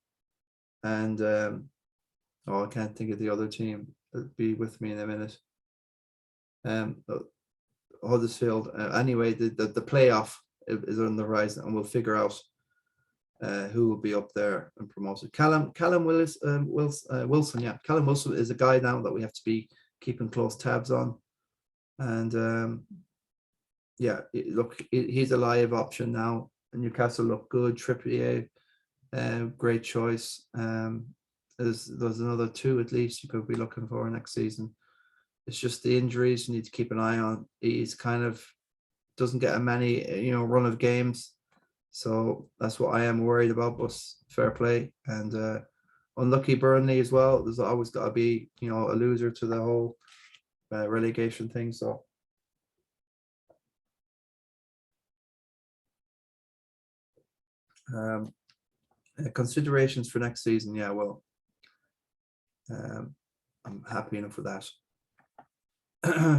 and I can't think of the other team. It'll be with me in a minute. Huddersfield. Anyway, the playoff is on the horizon, and we'll figure out who will be up there and promoted. Callum Wilson, yeah, Callum Wilson is a guy now that we have to be keeping close tabs on, and yeah, look, he's a live option now. Newcastle look good. Trippier, great choice. There's another two at least you could be looking for next season. It's just the injuries you need to keep an eye on. He's kind of doesn't get a many run of games, so that's what I am worried about. But fair play, and unlucky Burnley as well. There's always got to be a loser to the whole relegation thing. So. Considerations for next season, yeah, well, I'm happy enough with that.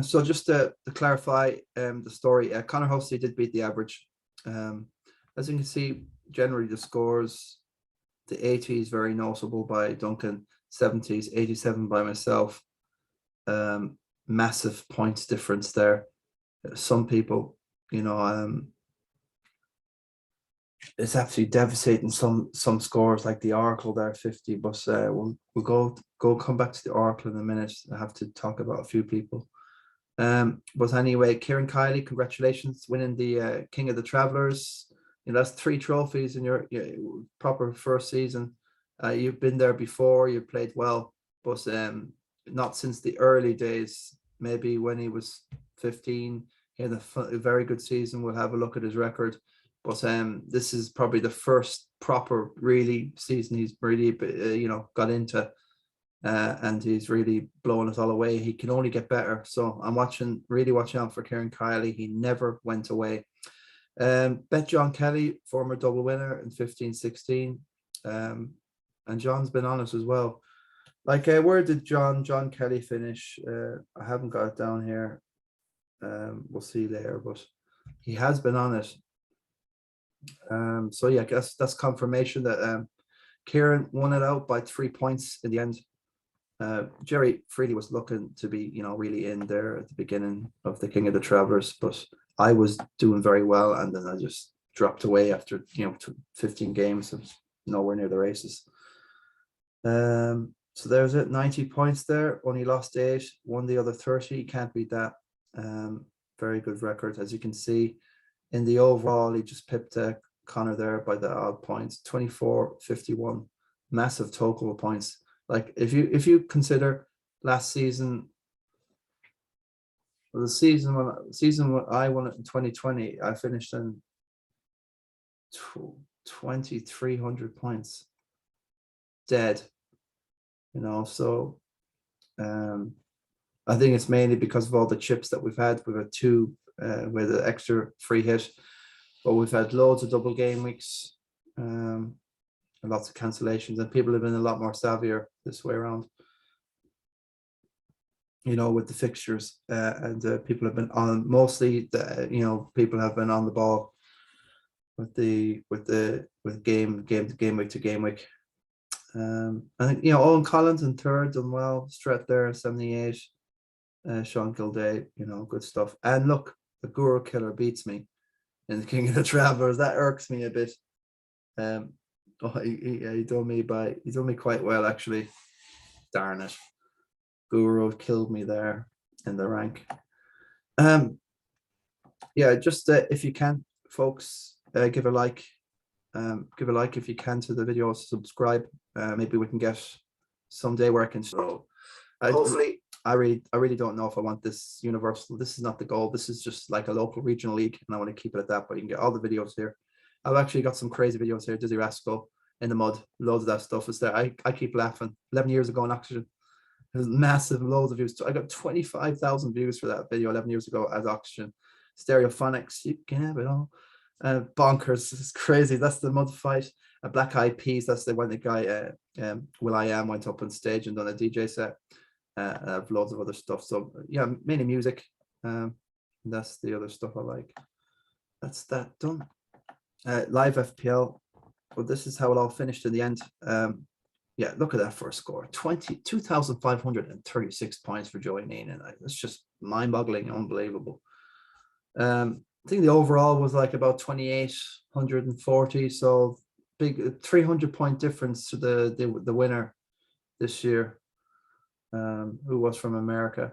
So just to clarify the story, Connor Hosty did beat the average. As you can see, generally the scores, the 80s very noticeable by Duncan, 70s, 87 by myself. Massive points difference there. Some people, it's absolutely devastating. Some scores like the Oracle there, 50. But we'll come back to the Oracle in a minute. I have to talk about a few people. But anyway, Kieran Kiely, congratulations, winning the King of the Travellers. That's 3 trophies in your proper first season. You've been there before. You played well, but not since the early days. Maybe when he was 15, he had a very good season. We'll have a look at his record. But this is probably the first proper really season he's really got into, and he's really blowing it all away. He can only get better. So I'm really watching out for Kieran Kiely. He never went away. Bet John Kelly, former double winner in 15-16, and John's been on it as well. Like, where did John Kelly finish? I haven't got it down here. We'll see later, but he has been on it. So yeah, I guess that's confirmation that Kieran won it out by 3 points in the end. Jerry Freely was looking to be, really in there at the beginning of the King of the Travellers, but I was doing very well, and then I just dropped away after 15 games. I was nowhere near the races. So there's it, 90 points there. Only lost 8, won the other 30. Can't beat that. Very good record, as you can see. In the overall, he just pipped Connor there by the odd points, 24-51, massive total of points. Like, if you consider last season, well, the season when I won it in 2020, I finished in 2,300 points, dead. So I think it's mainly because of all the chips that we've had. We've had 2 with the extra free hit, but we've had loads of double game weeks, and lots of cancellations, and people have been a lot more savvier this way around, with the fixtures, and people have been on, mostly people have been on the ball with game week to game week. I think Owen Collins in third, done well. Stret there, 78. Sean Gilday, good stuff. And look, the Guru Killer beats me in the King of the Travellers. That irks me a bit. He done me quite well, actually. Darn it. Guru killed me there in the rank. Yeah, just if you can, folks, give a like. Give a like if you can to the video. Subscribe. Maybe we can get someday where I can show. Hopefully. I really don't know if I want this universal. This is not the goal. This is just like a local regional league, and I want to keep it at that. But you can get all the videos here. I've actually got some crazy videos here. Dizzy Rascal in the mud, loads of that stuff is there. I keep laughing. 11 years ago in Oxygen, there's massive loads of views. I got 25,000 views for that video 11 years ago as Oxygen. Stereophonics, you can have it all. Bonkers, it's crazy. That's the mud fight. Black Eyed Peas, that's the one the guy will.i.am went up on stage and done a DJ set. I have loads of other stuff. So yeah, mainly music. That's the other stuff I like. That's that done. Live FPL. Well, this is how it all finished in the end. Yeah, look at that first score. 2,536 points for Joey Neenan. It's just mind-boggling, unbelievable. I think the overall was like about 2,840. So big 300-point difference to the winner this year, who was from America.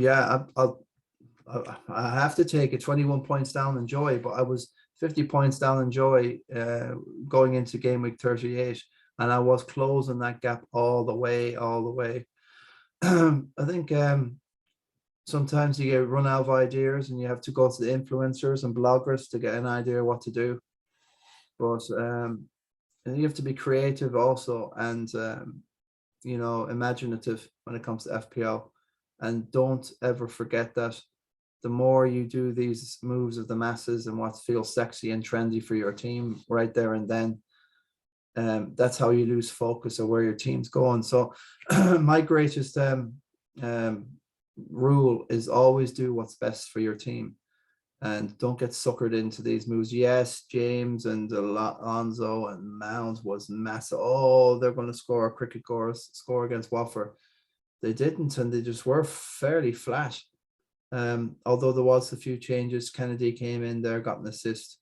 Yeah, I have to take it 21 points down in Joy, but I was 50 points down in Joy going into game week 38, and I was closing that gap all the way. I think sometimes you get run out of ideas and you have to go to the influencers and bloggers to get an idea what to do. But and you have to be creative also, and imaginative when it comes to FPL. And don't ever forget that the more you do these moves of the masses and what feels sexy and trendy for your team right there and then, that's how you lose focus of where your team's going. So my greatest rule is always do what's best for your team and don't get suckered into these moves. Yes, James and Alonso and Mount was massive. Oh, they're going to score a cricket score against Watford. They didn't, and they just were fairly flat. Although there was a few changes. Kennedy came in there, got an assist.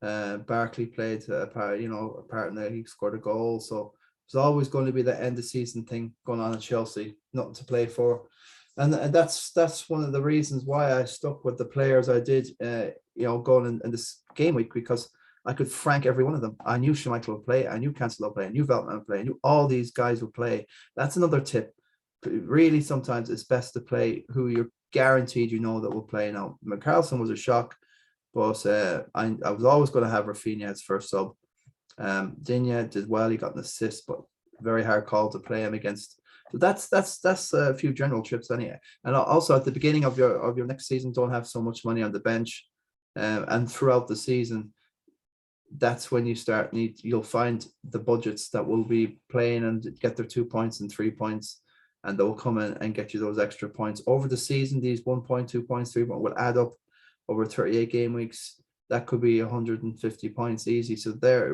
Barkley played a part in there. He scored a goal. So it's always going to be the end of season thing going on at Chelsea, nothing to play for. And that's one of the reasons why I stuck with the players I did, going in this game week, because I could frank every one of them. I knew Schmeichel would play. I knew Cancelo would play. I knew Veltman would play. I knew all these guys would play. That's another tip. Really, sometimes it's best to play who you're guaranteed that will play. Now, Nicholson was a shock, but I was always going to have Rafinha as first sub. Digne did well. He got an assist, but very hard call to play him against. So that's a few general trips anyway. And also at the beginning of your next season, don't have so much money on the bench, and throughout the season, that's when you'll find the budgets that will be playing and get their 2 points and 3 points, and they'll come in and get you those extra points over the season. These 1 point, 2 points, 3 points will add up over 38 game weeks. That could be 150 points easy. So there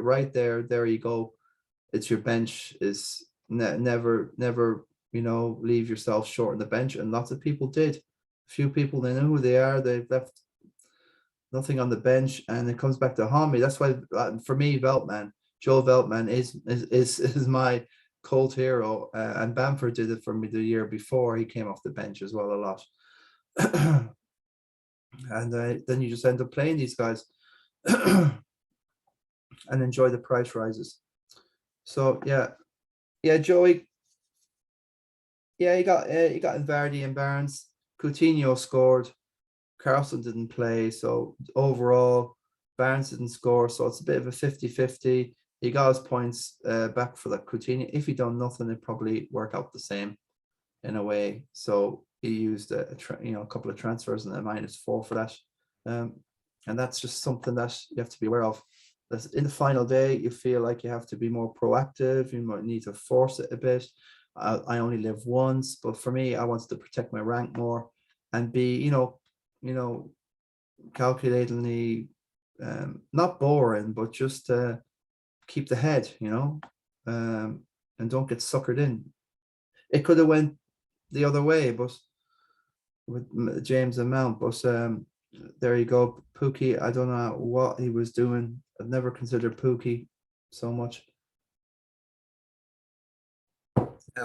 you go. It's your bench. Is never leave yourself short on the bench, and lots of people did. A few people, they know who they are. They've left nothing on the bench, and it comes back to Homie. That's why for me, Joe Veltman is my cult hero, and Bamford did it for me the year before. He came off the bench as well a lot. And then you just end up playing these guys and enjoy the price rises. So yeah, Joey. Yeah, he got Vardy and Barnes. Coutinho scored. Carlson didn't play, so overall Barnes didn't score. So it's a bit of a 50-50. He got his points back for that Coutinho. If he done nothing, it'd probably work out the same in a way. So he used a couple of transfers and a -4 for that. And that's just something that you have to be aware of. That in the final day, you feel like you have to be more proactive. You might need to force it a bit. I only live once, but for me, I wanted to protect my rank more and be, calculatingly, not boring, but just keep the head, and don't get suckered in. It could have went the other way, but with James and Mount, but there you go. Pookie, I don't know what he was doing. I've never considered Pookie so much.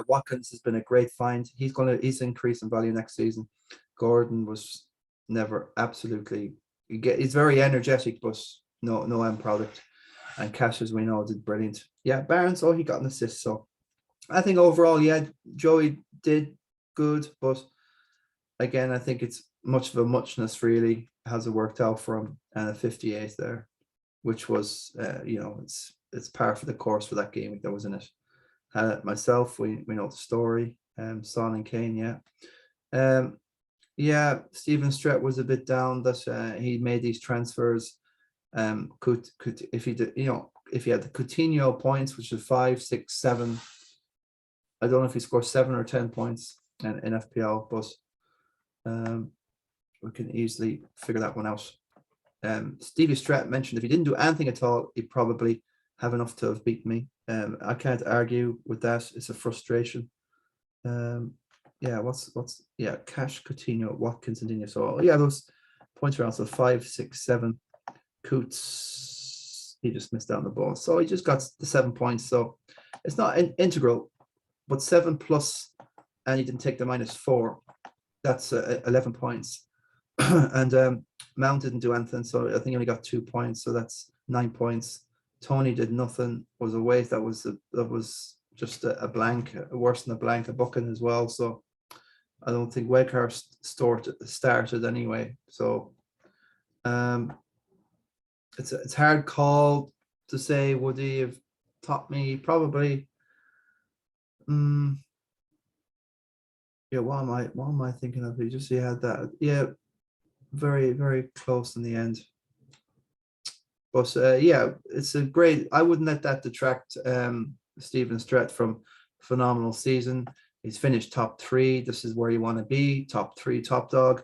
Watkins has been a great find. He's increasing value next season. Gordon was never absolutely. He's very energetic, but no end product. And Cash, as we know, did brilliant. Yeah, Barnes. Oh, he got an assist. So I think overall, yeah, Joey did good, but again, I think it's much of a muchness. Really, has it worked out for him? And a 58 there, which was, it's par for the course for that game that was in it. Myself, we know the story. Son and Kane, yeah. Stephen Strett was a bit down that he made these transfers. Could if he did, if he had the Coutinho points, which is 5, 6, 7. I don't know if he scored 7 or 10 points in FPL, but we can easily figure that one out. Stevie Strett mentioned if he didn't do anything at all, he'd probably have enough to have beaten me. I can't argue with that. It's a frustration. Cash, Coutinho, Watkins, and Dino. So yeah, those points around. So 5, 6, 7. Coots, he just missed out on the ball. So he just got the 7 points. So it's not integral, but 7 plus, and he didn't take the -4. That's 11 points. And Mount didn't do anything. So I think he only got 2 points. So that's 9 points. Tony did nothing, was a waste. That was just a blank, worse than a blank, a booking as well. So I don't think Wakehurst started anyway. So it's hard call to say would he have topped me? Probably. What am I thinking of? He had that. Yeah, very, very close in the end. But it's a great. I wouldn't let that detract Stephen Strett from phenomenal season. He's finished top 3. This is where you want to be. Top 3, top dog.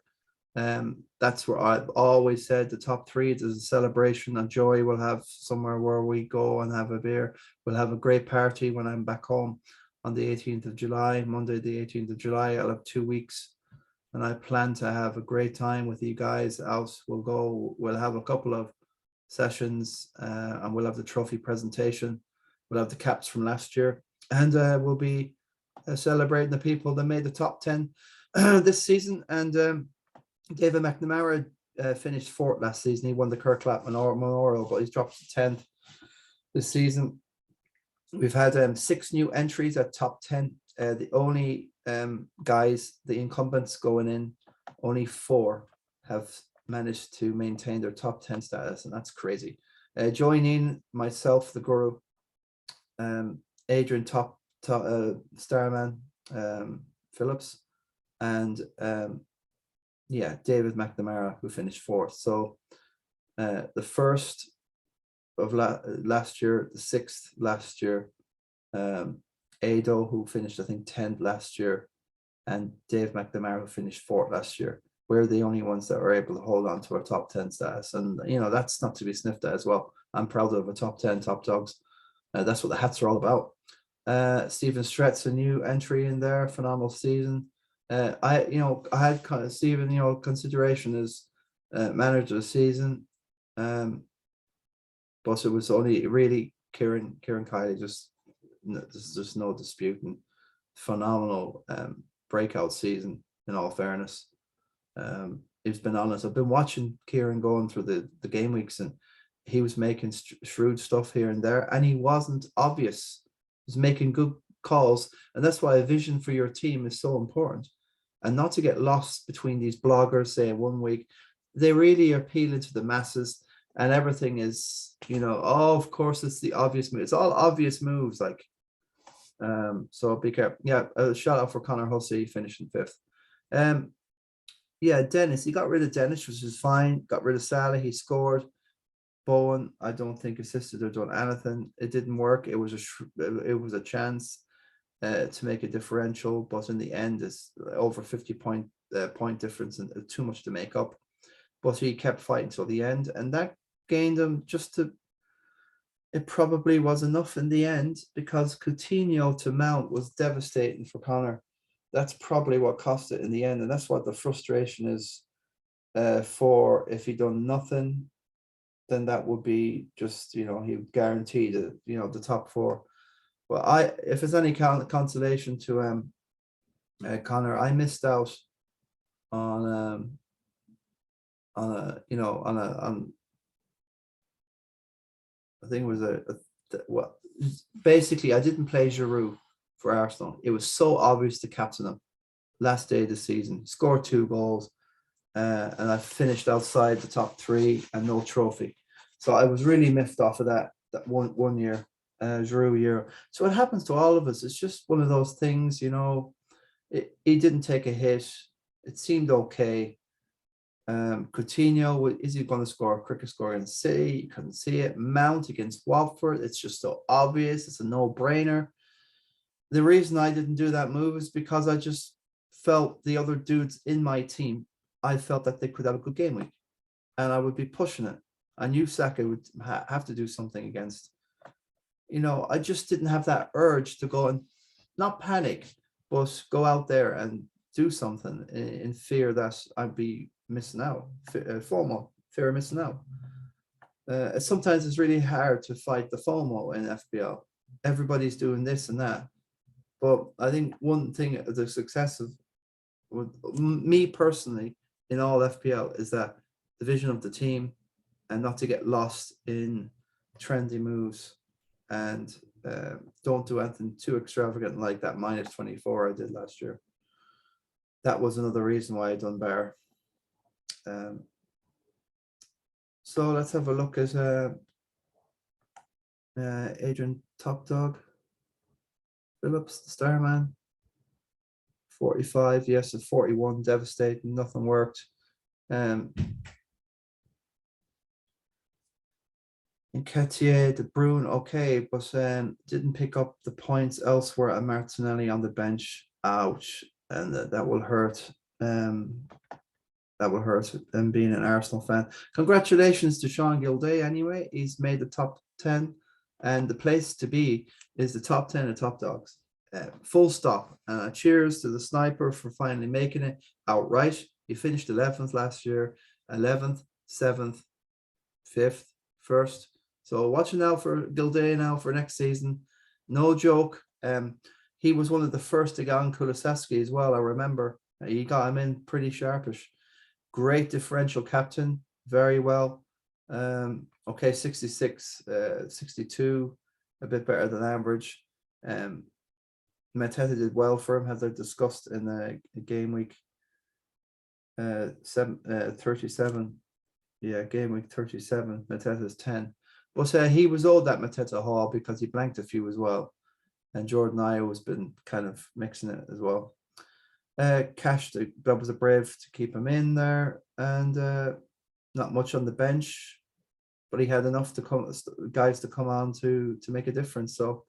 That's where I've always said the top 3 is a celebration and joy. We'll have somewhere where we go and have a beer. We'll have a great party when I'm back home on the 18th of July, Monday, the 18th of July. I'll have 2 weeks and I plan to have a great time with you guys. Else we'll have a couple of sessions and we'll have the trophy presentation. We'll have the caps from last year and we'll be celebrating the people that made the top 10 this season. And David McNamara finished 4th last season. He won the Kirk Clapp Memorial, but he's dropped to 10th this season. We've had 6 new entries at top 10. The only guys, the incumbents going in, only 4 have managed to maintain their top 10 status, and that's crazy. Joining myself, the Guru, Adrian top Starman, Phillips, and David McNamara, who finished 4th. So the 1st of last year, the 6th last year, Ado, who finished I think 10th last year, and Dave McNamara, who finished 4th last year. We're the only ones that are able to hold on to our top 10 status, and that's not to be sniffed at as well. I'm proud of a top 10 top dogs. That's what the hats are all about. Stephen Strett's a new entry in there, phenomenal season. I had kind of Stephen, consideration as manager of the season, but it was only really Kieran Kiely. There's just no disputing, phenomenal breakout season. In all fairness, he's been honest. I've been watching Kieran going through the game weeks, and he was making shrewd stuff here and there, and he wasn't obvious. He's making good calls, and that's why a vision for your team is so important. And not to get lost between these bloggers, say 1 week, they really are appealing to the masses, and everything is, of course it's the obvious move. It's all obvious moves, like, so be careful. A shout out for Connor Hussey finishing 5th. Dennis, he got rid of Dennis, which is fine. Got rid of Salah, he scored. Bowen, I don't think assisted or done anything. It didn't work. It was a chance to make a differential, but in the end, it's over 50 point difference and too much to make up. But he kept fighting till the end, and that gained him it probably was enough in the end, because Coutinho to Mount was devastating for Connor. That's probably what cost it in the end, and that's what the frustration is. For if he'd done nothing, then that would be just, he would guarantee the top 4. Well, if there's any consolation to Connor, I missed out on I think it was basically I didn't play Giroud for Arsenal. It was so obvious to captain him last day of the season. Scored 2 goals, and I finished outside the top 3 and no trophy. So I was really miffed off of that one year, Giroud year. So it happens to all of us. It's just one of those things, he didn't take a hit. It seemed okay. Coutinho, is he going to score a cricket score against City? You couldn't see it. Mount against Watford, it's just so obvious. It's a no-brainer. The reason I didn't do that move is because I just felt the other dudes in my team, I felt that they could have a good game week, and I would be pushing it. I knew Saka would have to do something against. I just didn't have that urge to go and not panic, but go out there and do something in fear that I'd be missing out. FOMO, fear of missing out. Sometimes it's really hard to fight the FOMO in FPL. Everybody's doing this and that. But I think one thing, the success of me personally in all FPL is that the vision of the team and not to get lost in trendy moves and don't do anything too extravagant like that -24 I did last year. That was another reason why I done better. So let's have a look at Adrian Top Dog. Phillips, the Starman. 45, yes, a 41, devastating, nothing worked. Nketiah, De Bruyne, okay, but didn't pick up the points elsewhere. And Martinelli on the bench, ouch, and that will hurt. That will hurt them being an Arsenal fan. Congratulations to Sean Gilday anyway. He's made the top 10, and the place to be is the top 10 of Top Dogs. Full stop. Cheers to the sniper for finally making it outright. You finished 11th last year, 11th, 7th, 5th, 1st. So watching out for Gilday now for next season. No joke. He was one of the first to get on Kulusevski as well. I remember he got him in pretty sharpish. Great differential captain, very well. Okay, 66, 62, a bit better than average. Mateta did well for him, as I discussed in the game week 37. Yeah, game week 37, Mateta's 10. But he was owed that Mateta haul because he blanked a few as well. And Jordan Ayew has been kind of mixing it as well. Cash, that was a brave to keep him in there, and not much on the bench, but he had enough guys to come on to make a difference. So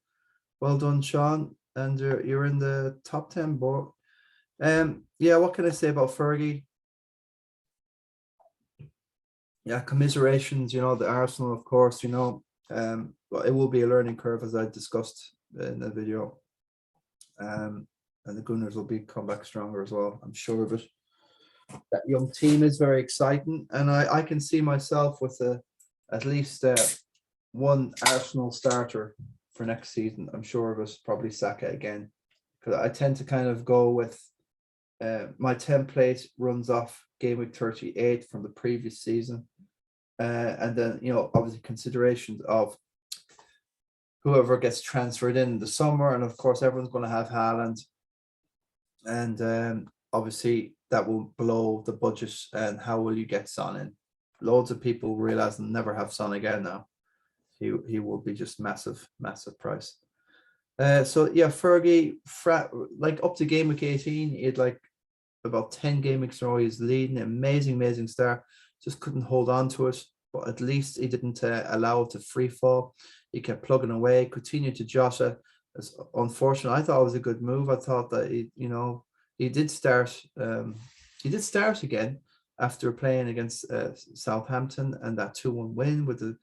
well done, Sean, and you're in the top 10, board. Yeah, what can I say about Fergie? Yeah, commiserations, the Arsenal, of course, but it will be a learning curve, as I discussed in the video. And the Gunners will come back stronger as well, I'm sure of it. That young team is very exciting, and I can see myself with at least one Arsenal starter for next season. I'm sure of it, probably Saka again, because I tend to kind of go with my template runs off game week 38 from the previous season, and then obviously considerations of whoever gets transferred in the summer, and of course everyone's going to have Haaland. And obviously that will blow the budget. And how will you get Son in? Loads of people realize they'll never have Son again now. He will be just massive price. So yeah, Fergie, like up to game week 18, he had like about 10 game weeks in a row. He's leading, amazing start. Just couldn't hold on to it, but at least he didn't allow it to free fall. He kept plugging away. Continued to Jota. It's unfortunate. I thought it was a good move. I thought that he did start. He did start again after playing against Southampton and that 2-1 win. With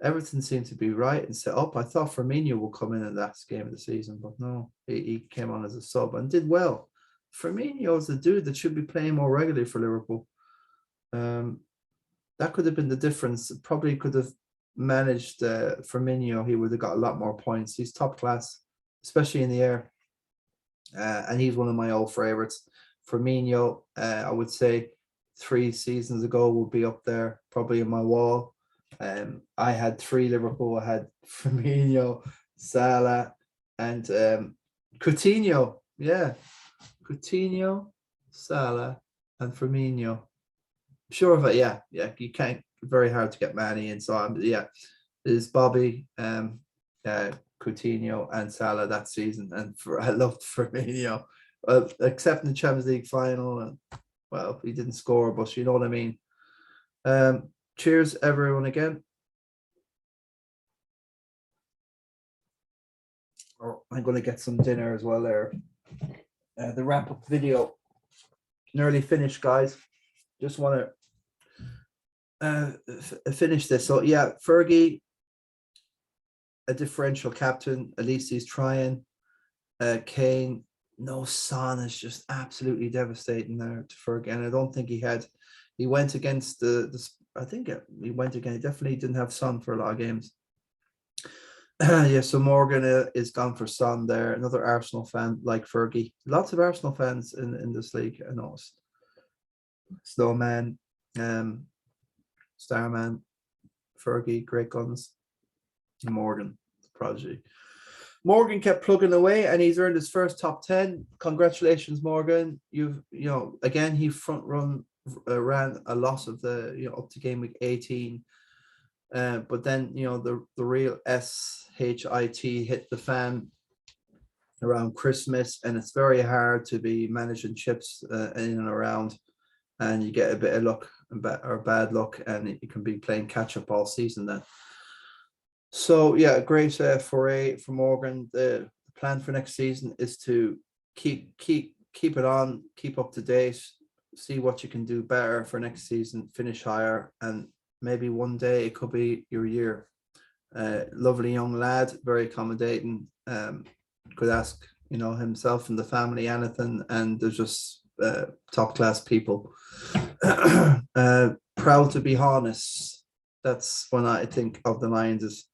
everything seemed to be right and set up. I thought Firmino would come in the last game of the season, but no, he came on as a sub and did well. Firmino is the dude that should be playing more regularly for Liverpool. That could have been the difference. Probably could have managed Firmino. He would have got a lot more points. He's top class, especially in the air. And he's one of my old favorites. Firmino, I would say 3 seasons ago would be up there, probably in my wall. I had 3 Liverpool. I had Firmino, Salah, and Coutinho. Yeah, Coutinho, Salah, and Firmino. Sure of it. Yeah. You can't. Very hard to get Manny in. So yeah, is Bobby, Coutinho, and Salah that season, and I loved Firmino, except in the Champions League final, and well, he didn't score, but you know what I mean. Cheers, everyone, again. Oh, I'm going to get some dinner as well there. The wrap-up video nearly finished, guys. Just want to finish this. So yeah, Fergie, a differential captain. At least he's trying. Kane, no Son is just absolutely devastating there for again. I don't think he went against I think he went again. He definitely didn't have Son for a lot of games. Yeah, so Morgan is gone for Son there. Another Arsenal fan like Fergie. Lots of Arsenal fans in this league, I noticed. Snowman, Starman, Fergie, Great Guns, Morgan, prodigy. Morgan kept plugging away and he's earned his first top 10. Congratulations, Morgan. Again, he ran a lot of the, up to game week 18. But then, the real SHIT hit the fan around Christmas, and it's very hard to be managing chips in and around, and you get a bit of luck or bad luck, and you can be playing catch up all season then. So yeah, great foray for Morgan. The plan for next season is to keep it on, keep up to date, see what you can do better for next season, finish higher, and maybe one day it could be your year. Lovely young lad, very accommodating. Could ask himself and the family anything, and there's just top class people. Proud to be Ballyhaunis. That's when I think of the Lions is.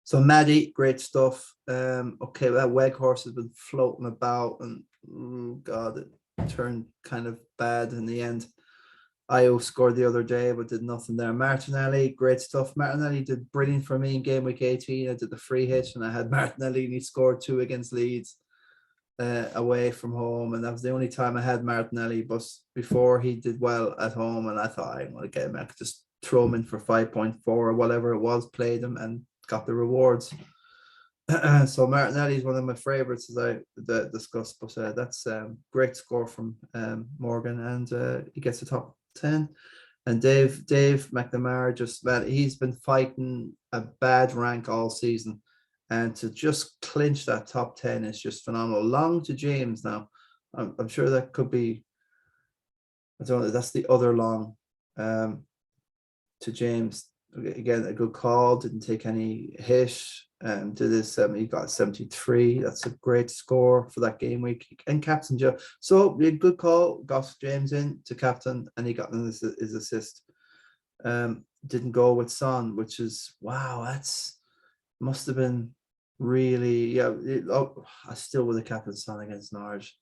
So Maddie, great stuff. Okay, that Weghorst has been floating about, and God, it turned kind of bad in the end. Io scored the other day, but did nothing there. Martinelli, great stuff. Martinelli did brilliant for me in game week 18. I did the free hit, and I had Martinelli, and he scored 2 against Leeds away from home, and that was the only time I had Martinelli. But before, he did well at home, and I thought I'm going to get him. I could just throw him in for 5.4 or whatever it was, played him, and got the rewards. So Martinelli is one of my favorites, as I discussed. But that's great score from Morgan, and he gets the top 10. And Dave McNamara, he's been fighting a bad rank all season, and to just clinch that top 10 is just phenomenal. Long to James now. I'm sure that could be, I don't know, that's the other long to James. Again, a good call, didn't take any hit, and did his he got 73. That's a great score for that game week, and captain Joe. So a good call, got James in to captain, and he got his assist. Didn't go with Son, which is wow. That's must have been really I still would have captained Son against Norwich.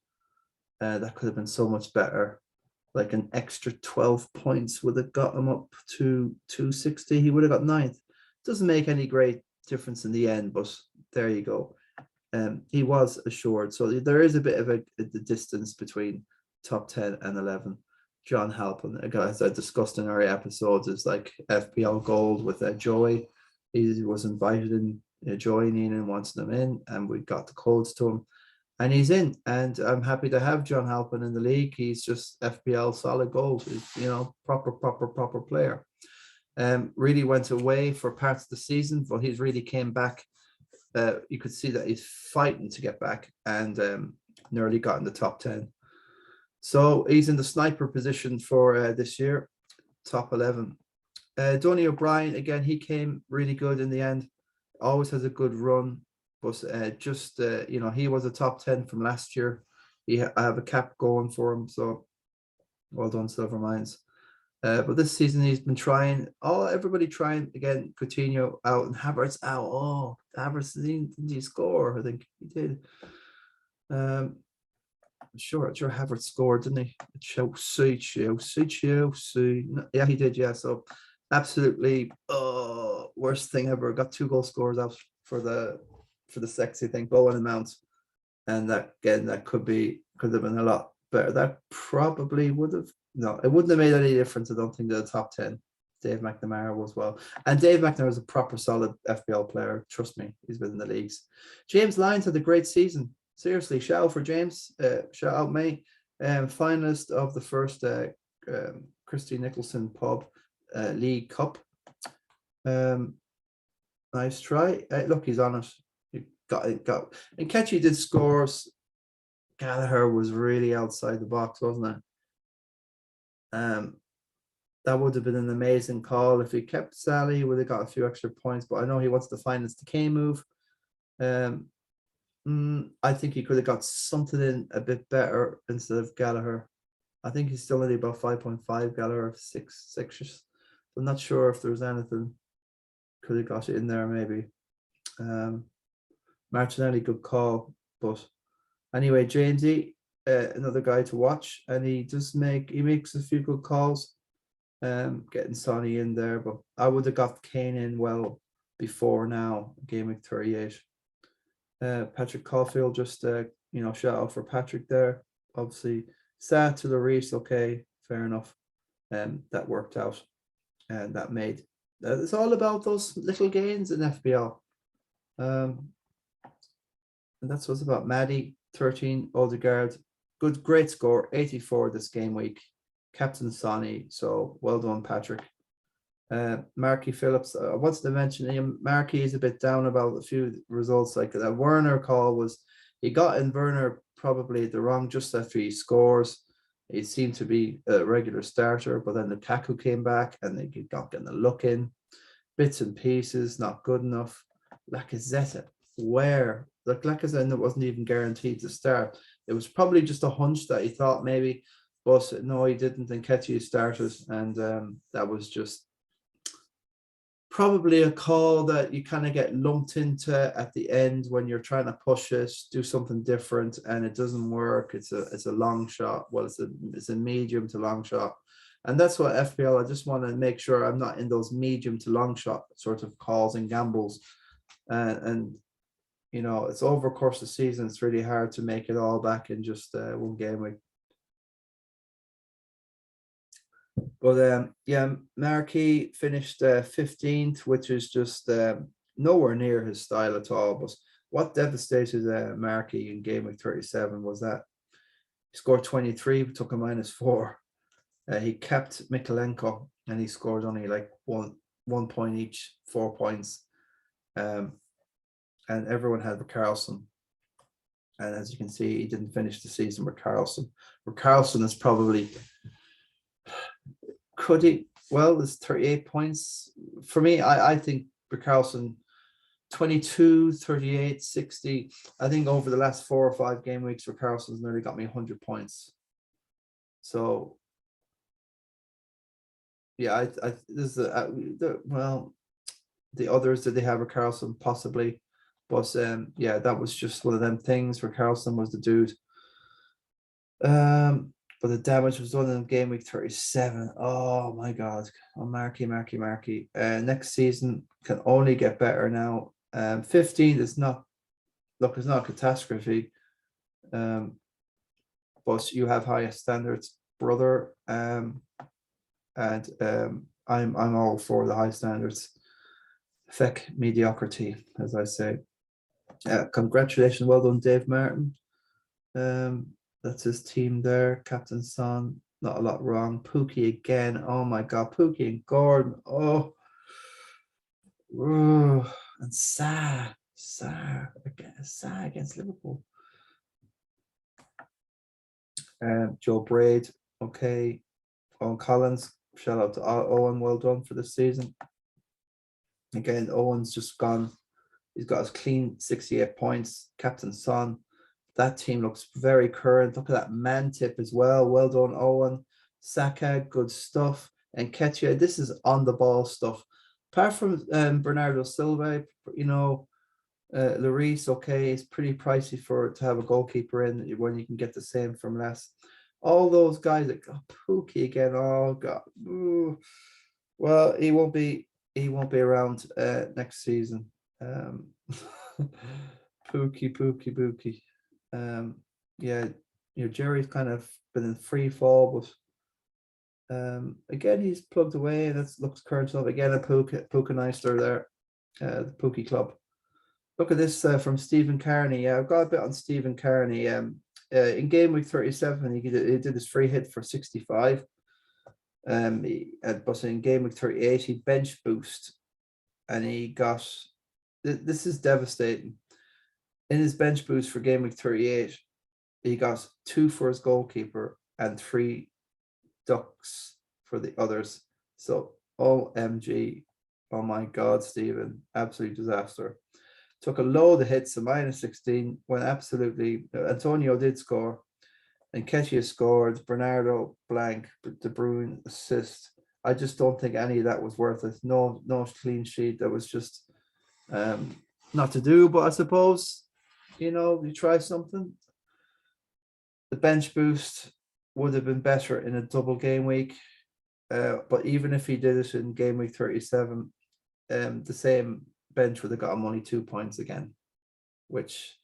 That could have been so much better. Like an extra 12 points would have got him up to 260. He would have got 9th. Doesn't make any great difference in the end, but there you go. He was assured. So there is a bit of the distance between top 10 and 11. John Halpin, as I discussed in our episodes, is like FPL gold with Joey. He was invited in. Joey Neenan wants them in, and we got the codes to him. And he's in, and I'm happy to have John Halpin in the league. He's just FPL solid gold. He's, proper player. Really went away for parts of the season, but he's really came back. You could see that he's fighting to get back, and nearly got in the top 10. So he's in the sniper position for this year, top 11. Donny O'Brien, again, he came really good in the end. Always has a good run. But he was a top 10 from last year. I have a cap going for him, so well done, Silver Mines. But this season he's been trying. Everybody trying again. Coutinho out and Havertz out. Oh, Havertz didn't he score? I think he did. Sure Havertz scored, didn't he? Chelsea. Yeah, he did. Yeah, so absolutely worst thing ever. Got 2 goal scorers out for the sexy thing, Bowen and Mount, and that could have been a lot better. That probably would have it wouldn't have made any difference. I don't think, to the top 10. Dave McNamara was well, and Dave McNamara is a proper solid FPL player. Trust me, he's been in the leagues. James Lyons had a great season. Seriously, shout out for James. Shout out May, finalist of the first Christy Nicholson Pub League Cup. Nice try. Look, he's on it. Got. And Ketchy did scores. Gallagher was really outside the box, wasn't it? That would have been an amazing call. If he kept Sally, he would have got a few extra points, but I know he wants to finance the K move. I think he could have got something in a bit better instead of Gallagher. I think he's still only about 5.5, Gallagher 6. I'm not sure if there's anything could have got it in there maybe. Martinelli, good call, but anyway, Jamesy, another guy to watch, and he makes a few good calls. Getting Sonny in there, but I would have got Kane in well before now, game week 38. Patrick Caulfield, just shout out for Patrick there. Obviously, sad to the Reese, okay, fair enough. That worked out, and that made it's all about those little gains in FPL. And that's what's about. Maddie 13, Odegaard, great score, 84 this game week. Captain Sonny, so well done, Patrick. Marky Phillips, I wanted to mention him. Marky is a bit down about a few results, like that Werner call he got in Werner probably at the wrong just after he scores. He seemed to be a regular starter, but then Lukaku came back and they got getting a look in. Bits and pieces, not good enough. Lacazette, where? Like Lacazette wasn't even guaranteed to start. It was probably just a hunch that he thought maybe, but no, he didn't. And Ketchy started, and that was just probably a call that you kind of get lumped into at the end when you're trying to push it, do something different, and it doesn't work. It's a long shot. Well, it's a medium to long shot, and that's what FPL. I just want to make sure I'm not in those medium to long shot sort of calls and gambles, and it's over the course of the season. It's really hard to make it all back in just one game week. But Marquis finished 15th, which is just nowhere near his style at all. But what devastated Marquis in game week 37 was that he scored 23, but took a -4. He kept Mikalenko, and he scored only like one point each, 4 points. And everyone had Carlson. And as you can see, he didn't finish the season with Carlson. Carlson is probably... Could he? Well, there's 38 points. For me, I think Carlson 22, 38, 60. I think over the last 4 or 5 game weeks, Carlson's nearly got me 100 points. So, yeah, this is the others that they have Carlson possibly, but that was just one of them things. Carlson was the dude. But the damage was done in game week 37. Oh my God. Oh, Marky. Next season can only get better now. 15 is not, look, it's not a catastrophe. But you have higher standards, brother. And I'm all for the high standards. Feck mediocrity, as I say. Congratulations, well done, Dave Martin. That's his team there. Captain Son, not a lot wrong. Pookie again. Oh my God, Pookie and Gordon. Oh, and Sa against Liverpool. Joe Braid, okay. Owen Collins, shout out to Owen, well done for this season. Again, Owen's just gone. He's got his clean 68 points. Captain Son. That team looks very current. Look at that man tip as well. Well done, Owen. Saka, good stuff. And Ketchia, this is on the ball stuff. Apart from Bernardo Silva, Lloris, okay, it's pretty pricey to have a goalkeeper in when you can get the same from less. All those guys that got Pookie again. Oh God. Ooh. Well, he won't be around next season. Pookie. Jerry's kind of been in free fall, but again he's plugged away. That looks current enough. Again, a Pookaneister there, the Pookie Club. Look at this from Stephen Carney. Yeah, I've got a bit on Stephen Carney. In game week 37, he did his free hit for 65. But in game week 38, he bench boost, and he got. This is devastating. In his bench boost for game week 38, he got 2 for his goalkeeper and 3 ducks for the others. So OMG, oh my God, Stephen, absolute disaster. took a load of hits, a -16, when absolutely Antonio did score, and Ketchia scored, Bernardo blank, De Bruyne assist. I just don't think any of that was worth it. No clean sheet. That was just not to do, but I suppose, you try something. The bench boost would have been better in a double game week. But even if he did it in game week 37, the same bench would have got him only 2 points again, which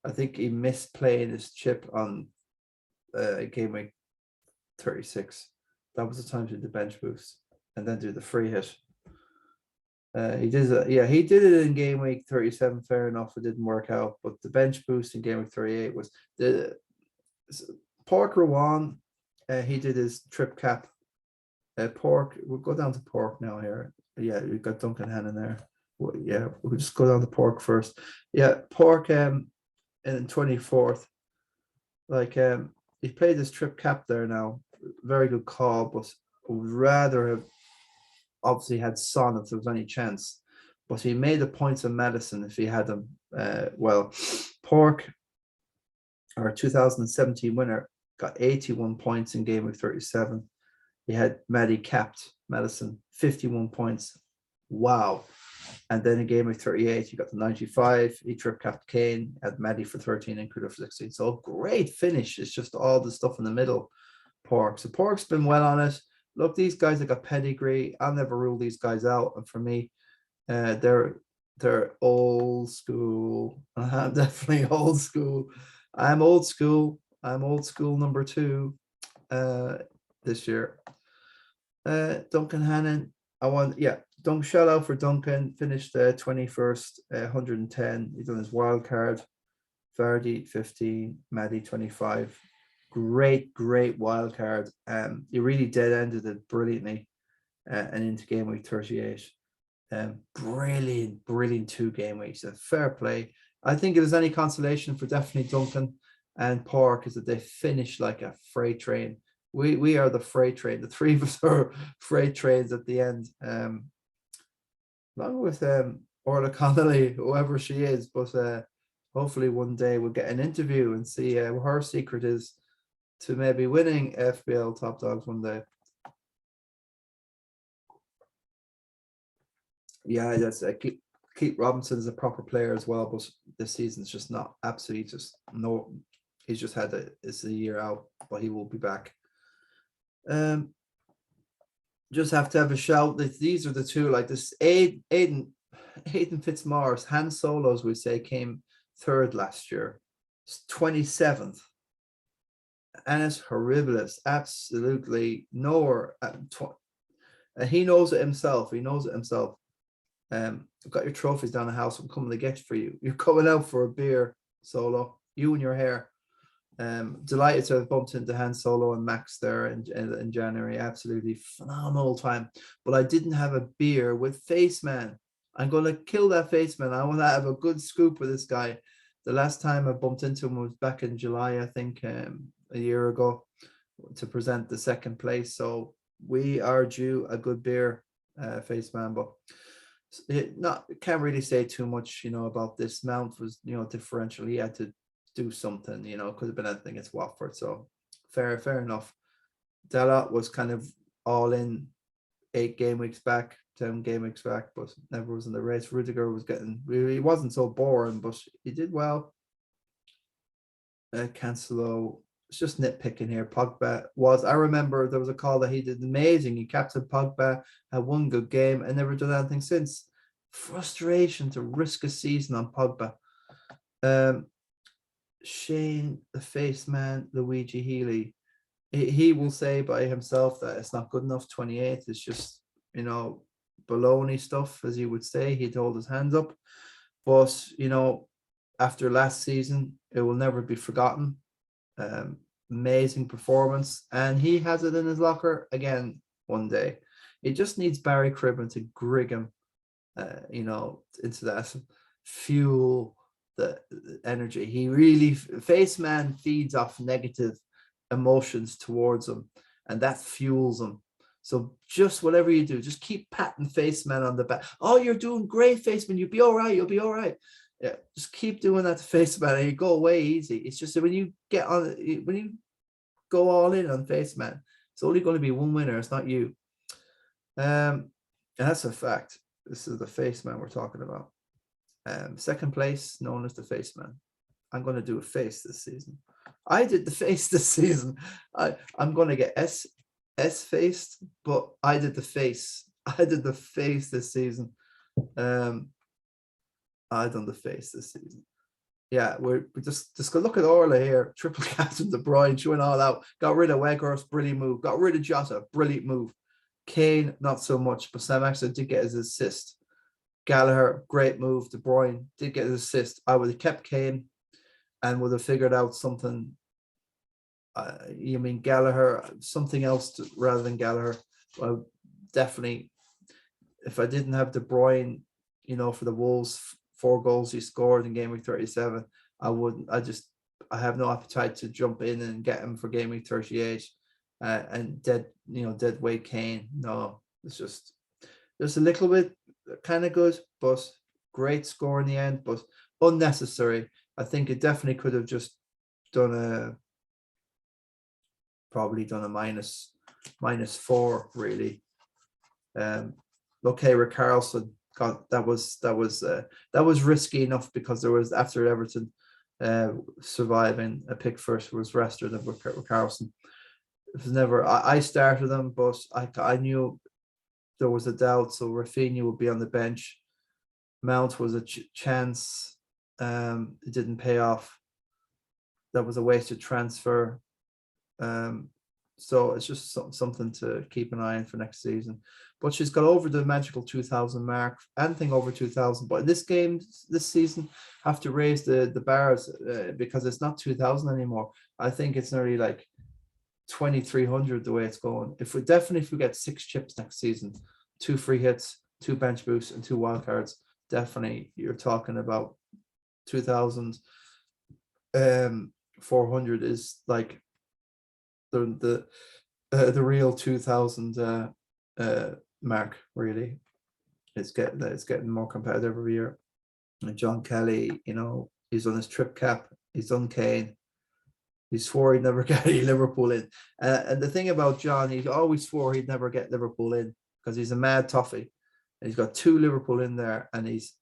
I think he missed playing his chip on game week 36. That was the time to do the bench boost and then do the free hit. He did it in game week 37. Fair enough, it didn't work out. But the bench boost in game week 38 was the Pork Rowan. He did his trip cap. Pork, we'll go down to Pork now here. Yeah, we've got Duncan Hannon there. Well, yeah, we'll just go down to Pork first. Yeah, Pork in 24th. He played his trip cap there now. Very good call, but would rather have obviously had Son if there was any chance. But he made the points of Madison if he had them. Pork, our 2017 winner, got 81 points in game week 37. He had Maddie capped Madison, 51 points. Wow. And then in game week 38, he got the 95. He trip capped Kane, had Maddie for 13 and Critter for 16. So great finish. It's just all the stuff in the middle. Pork. So Pork's been well on it. Look, these guys have got pedigree. I'll never rule these guys out. And for me, they're old school. I'm definitely old school. I'm old school. I'm old school number 2 this year. Duncan Hannon. Shout out for Duncan. Finished 21st, 110. He's done his wild card. Vardy 15, Maddie 25. Great wild card. He really dead ended it brilliantly, and into game week 38. Brilliant 2 game weeks. Fair play. I think if there's any consolation for definitely Duncan and Pork is that they finish like a freight train. We are the freight train. The 3 of us are freight trains at the end. Along with Orla Connolly, whoever she is, but hopefully one day we'll get an interview and see what her secret is to maybe winning FPL Top Dogs one day. Yeah, that's Keith Robinson is a proper player as well, but this season's just not absolutely just no. He's just had it's a year out, but he will be back. Just have to have a shout that these are the 2 like this. Aidan Fitzmaurice, Han Solos, we say, came 3rd last year. It's 27th. Anis Horribilis, absolutely nowhere. He knows it himself. I've got your trophies down the house. I'm coming to get for you. You're coming out for a beer, Solo. You and your hair. Delighted to have bumped into Han Solo and Max there in January. Absolutely phenomenal time. But I didn't have a beer with Faceman. I'm going to kill that Faceman. I want to have a good scoop with this guy. The last time I bumped into him was back in July, I think, a year ago, to present the 2nd place. So we are due a good beer, Faceman. But can't really say too much, about this. Mount was, differential. He had to do something, could have been anything against Watford. So fair enough. Della was kind of all in 8 game weeks back, 10 game weeks back, but never was in the race. Rudiger was he wasn't so boring, but he did well. Cancelo, it's just nitpicking here. Pogba I remember there was a call that he did amazing. He captained Pogba, had 1 good game and never done anything since. Frustration to risk a season on Pogba. Shane, the face man, Luigi Healy, he will say by himself that it's not good enough. 28 is just, baloney stuff, as he would say. He'd hold his hands up. But, after last season, it will never be forgotten. Amazing performance. And he has it in his locker again one day. He just needs Barry Cribben to grig him, into that fuel, the energy. He really, Faceman feeds off negative emotions towards him, and that fuels him. So just whatever you do, just keep patting Faceman on the back. Oh, you're doing great, Faceman. You'll be all right. Yeah, just keep doing that to face man, and you go away easy. It's just that when you get on, when you go all in on face man, it's only going to be one winner. It's not you. And that's a fact. This is the face man we're talking about. Second place, known as the face man. I'm going to do a face this season. I did the face this season. I'm going to get S faced, but I did the face. I did the face this season. I done the face this season. Yeah, we just go look at Orla here. Triple captain De Bruyne, showing all out. Got rid of Weghorst, brilliant move. Got rid of Jota, brilliant move. Kane, not so much, but Sam Axel did get his assist. Gallagher, great move. De Bruyne did get his assist. I would have kept Kane and would have figured out something. You mean Gallagher, something else rather than Gallagher. Well, definitely, if I didn't have De Bruyne, for the Wolves, 4 goals he scored in game week 37, I wouldn't. I have no appetite to jump in and get him for game week 38 and dead weight Kane. No, it's just a little bit kind of good, but great score in the end, but unnecessary. I think it definitely could have just probably done a -4 really. Okay, Richarlison got that was risky enough because there was, after Everton surviving, a Pickford was rested of Richarlison. It was never. I started them, but I knew there was a doubt, so Rafinha would be on the bench. Mount was a chance. It didn't pay off. That was a wasted transfer. So it's just something to keep an eye on for next season. But she's got over the magical 2,000 mark. Anything over 2,000. But in this game, this season, have to raise the bars because it's not 2,000 anymore. I think it's nearly like 2,300 the way it's going. If we get 6 chips next season, 2 free hits, 2 bench boosts, and 2 wild cards, definitely you're talking about 2,400 is like the real 2,000 mark. Really, it's getting more competitive every year. And John Kelly, he's done his trip cap, he's done Kane. He swore he'd never get any Liverpool in. And the thing about John, he always swore he'd never get Liverpool in because he's a mad toffee. And he's got 2 Liverpool in there, and it's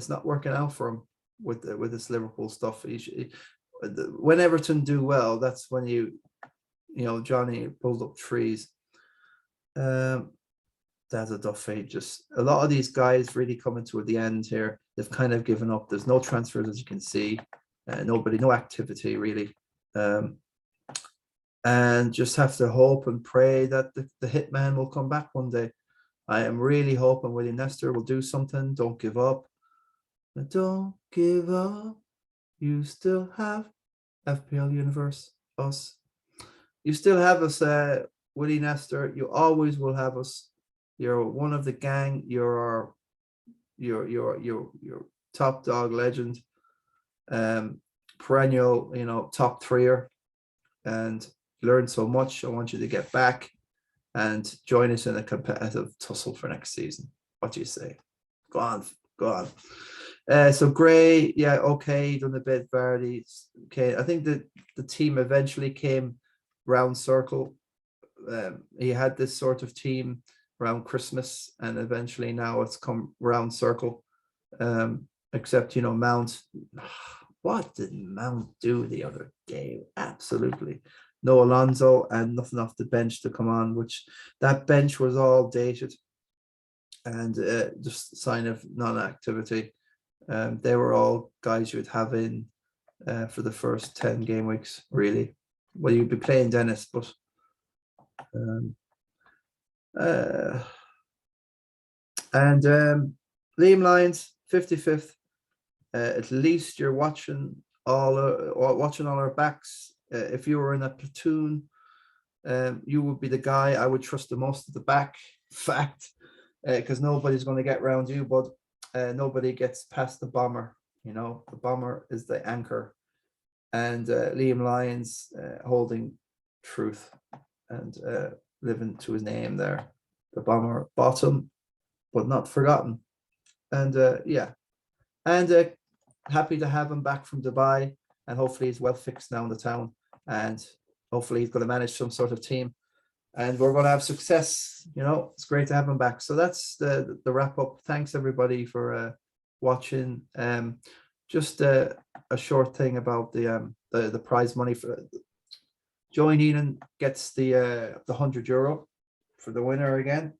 not working out for him with this Liverpool stuff. When Everton do well, that's when Johnny pulled up trees. That's a Duffy. Just a lot of these guys really coming toward the end here. They've kind of given up. There's no transfers, as you can see. No activity really. And just have to hope and pray that the hitman will come back one day. I am really hoping William Nestor will do something. Don't give up. Don't give up. You still have FPL Universe, us. You still have us, Willie Nestor. You always will have us. You're one of the gang. You're top dog legend. Perennial, top threer, and learn so much. I want you to get back and join us in a competitive tussle for next season. What do you say? Go on. So Gray, yeah, okay, done a bit. Vardy, okay. I think that the team eventually came round circle. He had this sort of team around Christmas, and eventually now it's come round circle. Except Mount. What did Mount do the other day? Absolutely no Alonso and nothing off the bench to come on, which that bench was all dated and just a sign of non-activity. They were all guys you would have in for the first 10 game weeks, really. Well, you'd be playing Dennis, but Liam Lyons, 55th. At least you're watching all our backs. If you were in a platoon, you would be the guy I would trust the most at the back. Fact, because nobody's going to get around you, but nobody gets past the bomber. The bomber is the anchor, and Liam Lyons holding truth and living to his name there. The bomber, bottom, but not forgotten. And happy to have him back from Dubai, and hopefully he's well fixed now in the town, and hopefully he's going to manage some sort of team, and we're going to have success. You know, it's great to have him back. So that's the wrap up. Thanks everybody for watching. Just a short thing about the prize money for Joey Neenan gets the €100 for the winner again.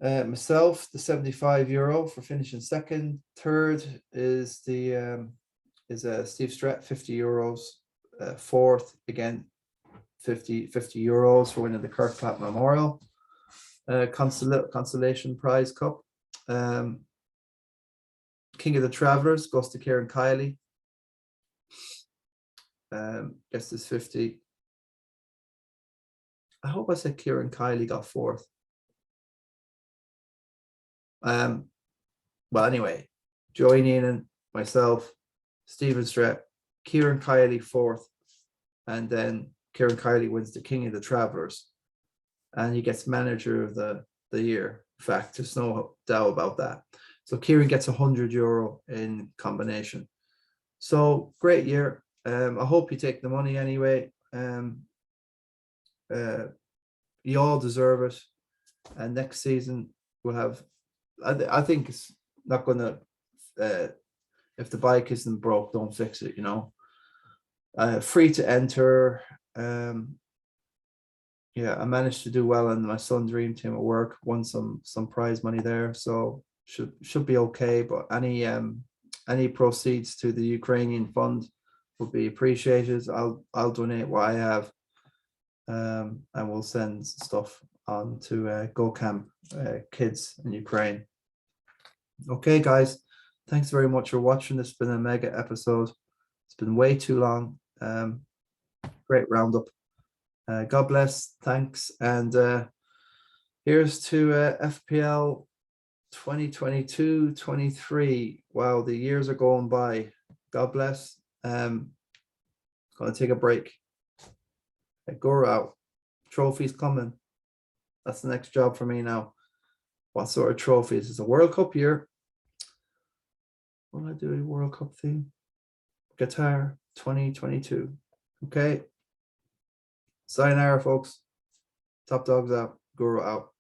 Myself, the €75 for finishing second. Third is Steve Strat, €50. Fourth, again, €50 for winning the Kirk Clapp Memorial consolation prize cup. King of the Travelers goes to Kieran Kiely. Gets this 50. I hope I said Kieran Kiely got fourth. Well, anyway, Joey Neenan, myself, Stephen Strett, Kieran Kiely fourth, and then Kieran Kiely wins the King of the Travelers, and he gets Manager of the Year. In fact, there's no doubt about that. So Kieran gets €100 in combination. So great year. I hope you take the money anyway. You all deserve it, and next season we'll have. I think it's not gonna. If the bike isn't broke, don't fix it. You know, free to enter. Yeah, I managed to do well in my Sun Dream Team at work. Won some prize money there, so should be okay. But any proceeds to the Ukrainian fund would be appreciated. I'll donate what I have, and we'll send stuff on to Go Camp kids in Ukraine. Okay, guys, thanks very much for watching. This has been a mega episode. It's been way too long. Great roundup. God bless. Thanks. And here's to FPL 2022-23. Wow, the years are going by. God bless. Gonna take a break. Go out. Trophies coming. That's the next job for me now. What sort of trophies? It's a World Cup year. What do I do? A World Cup theme? Qatar 2022. Okay. Sayonara, folks. Top dogs out. Guru out.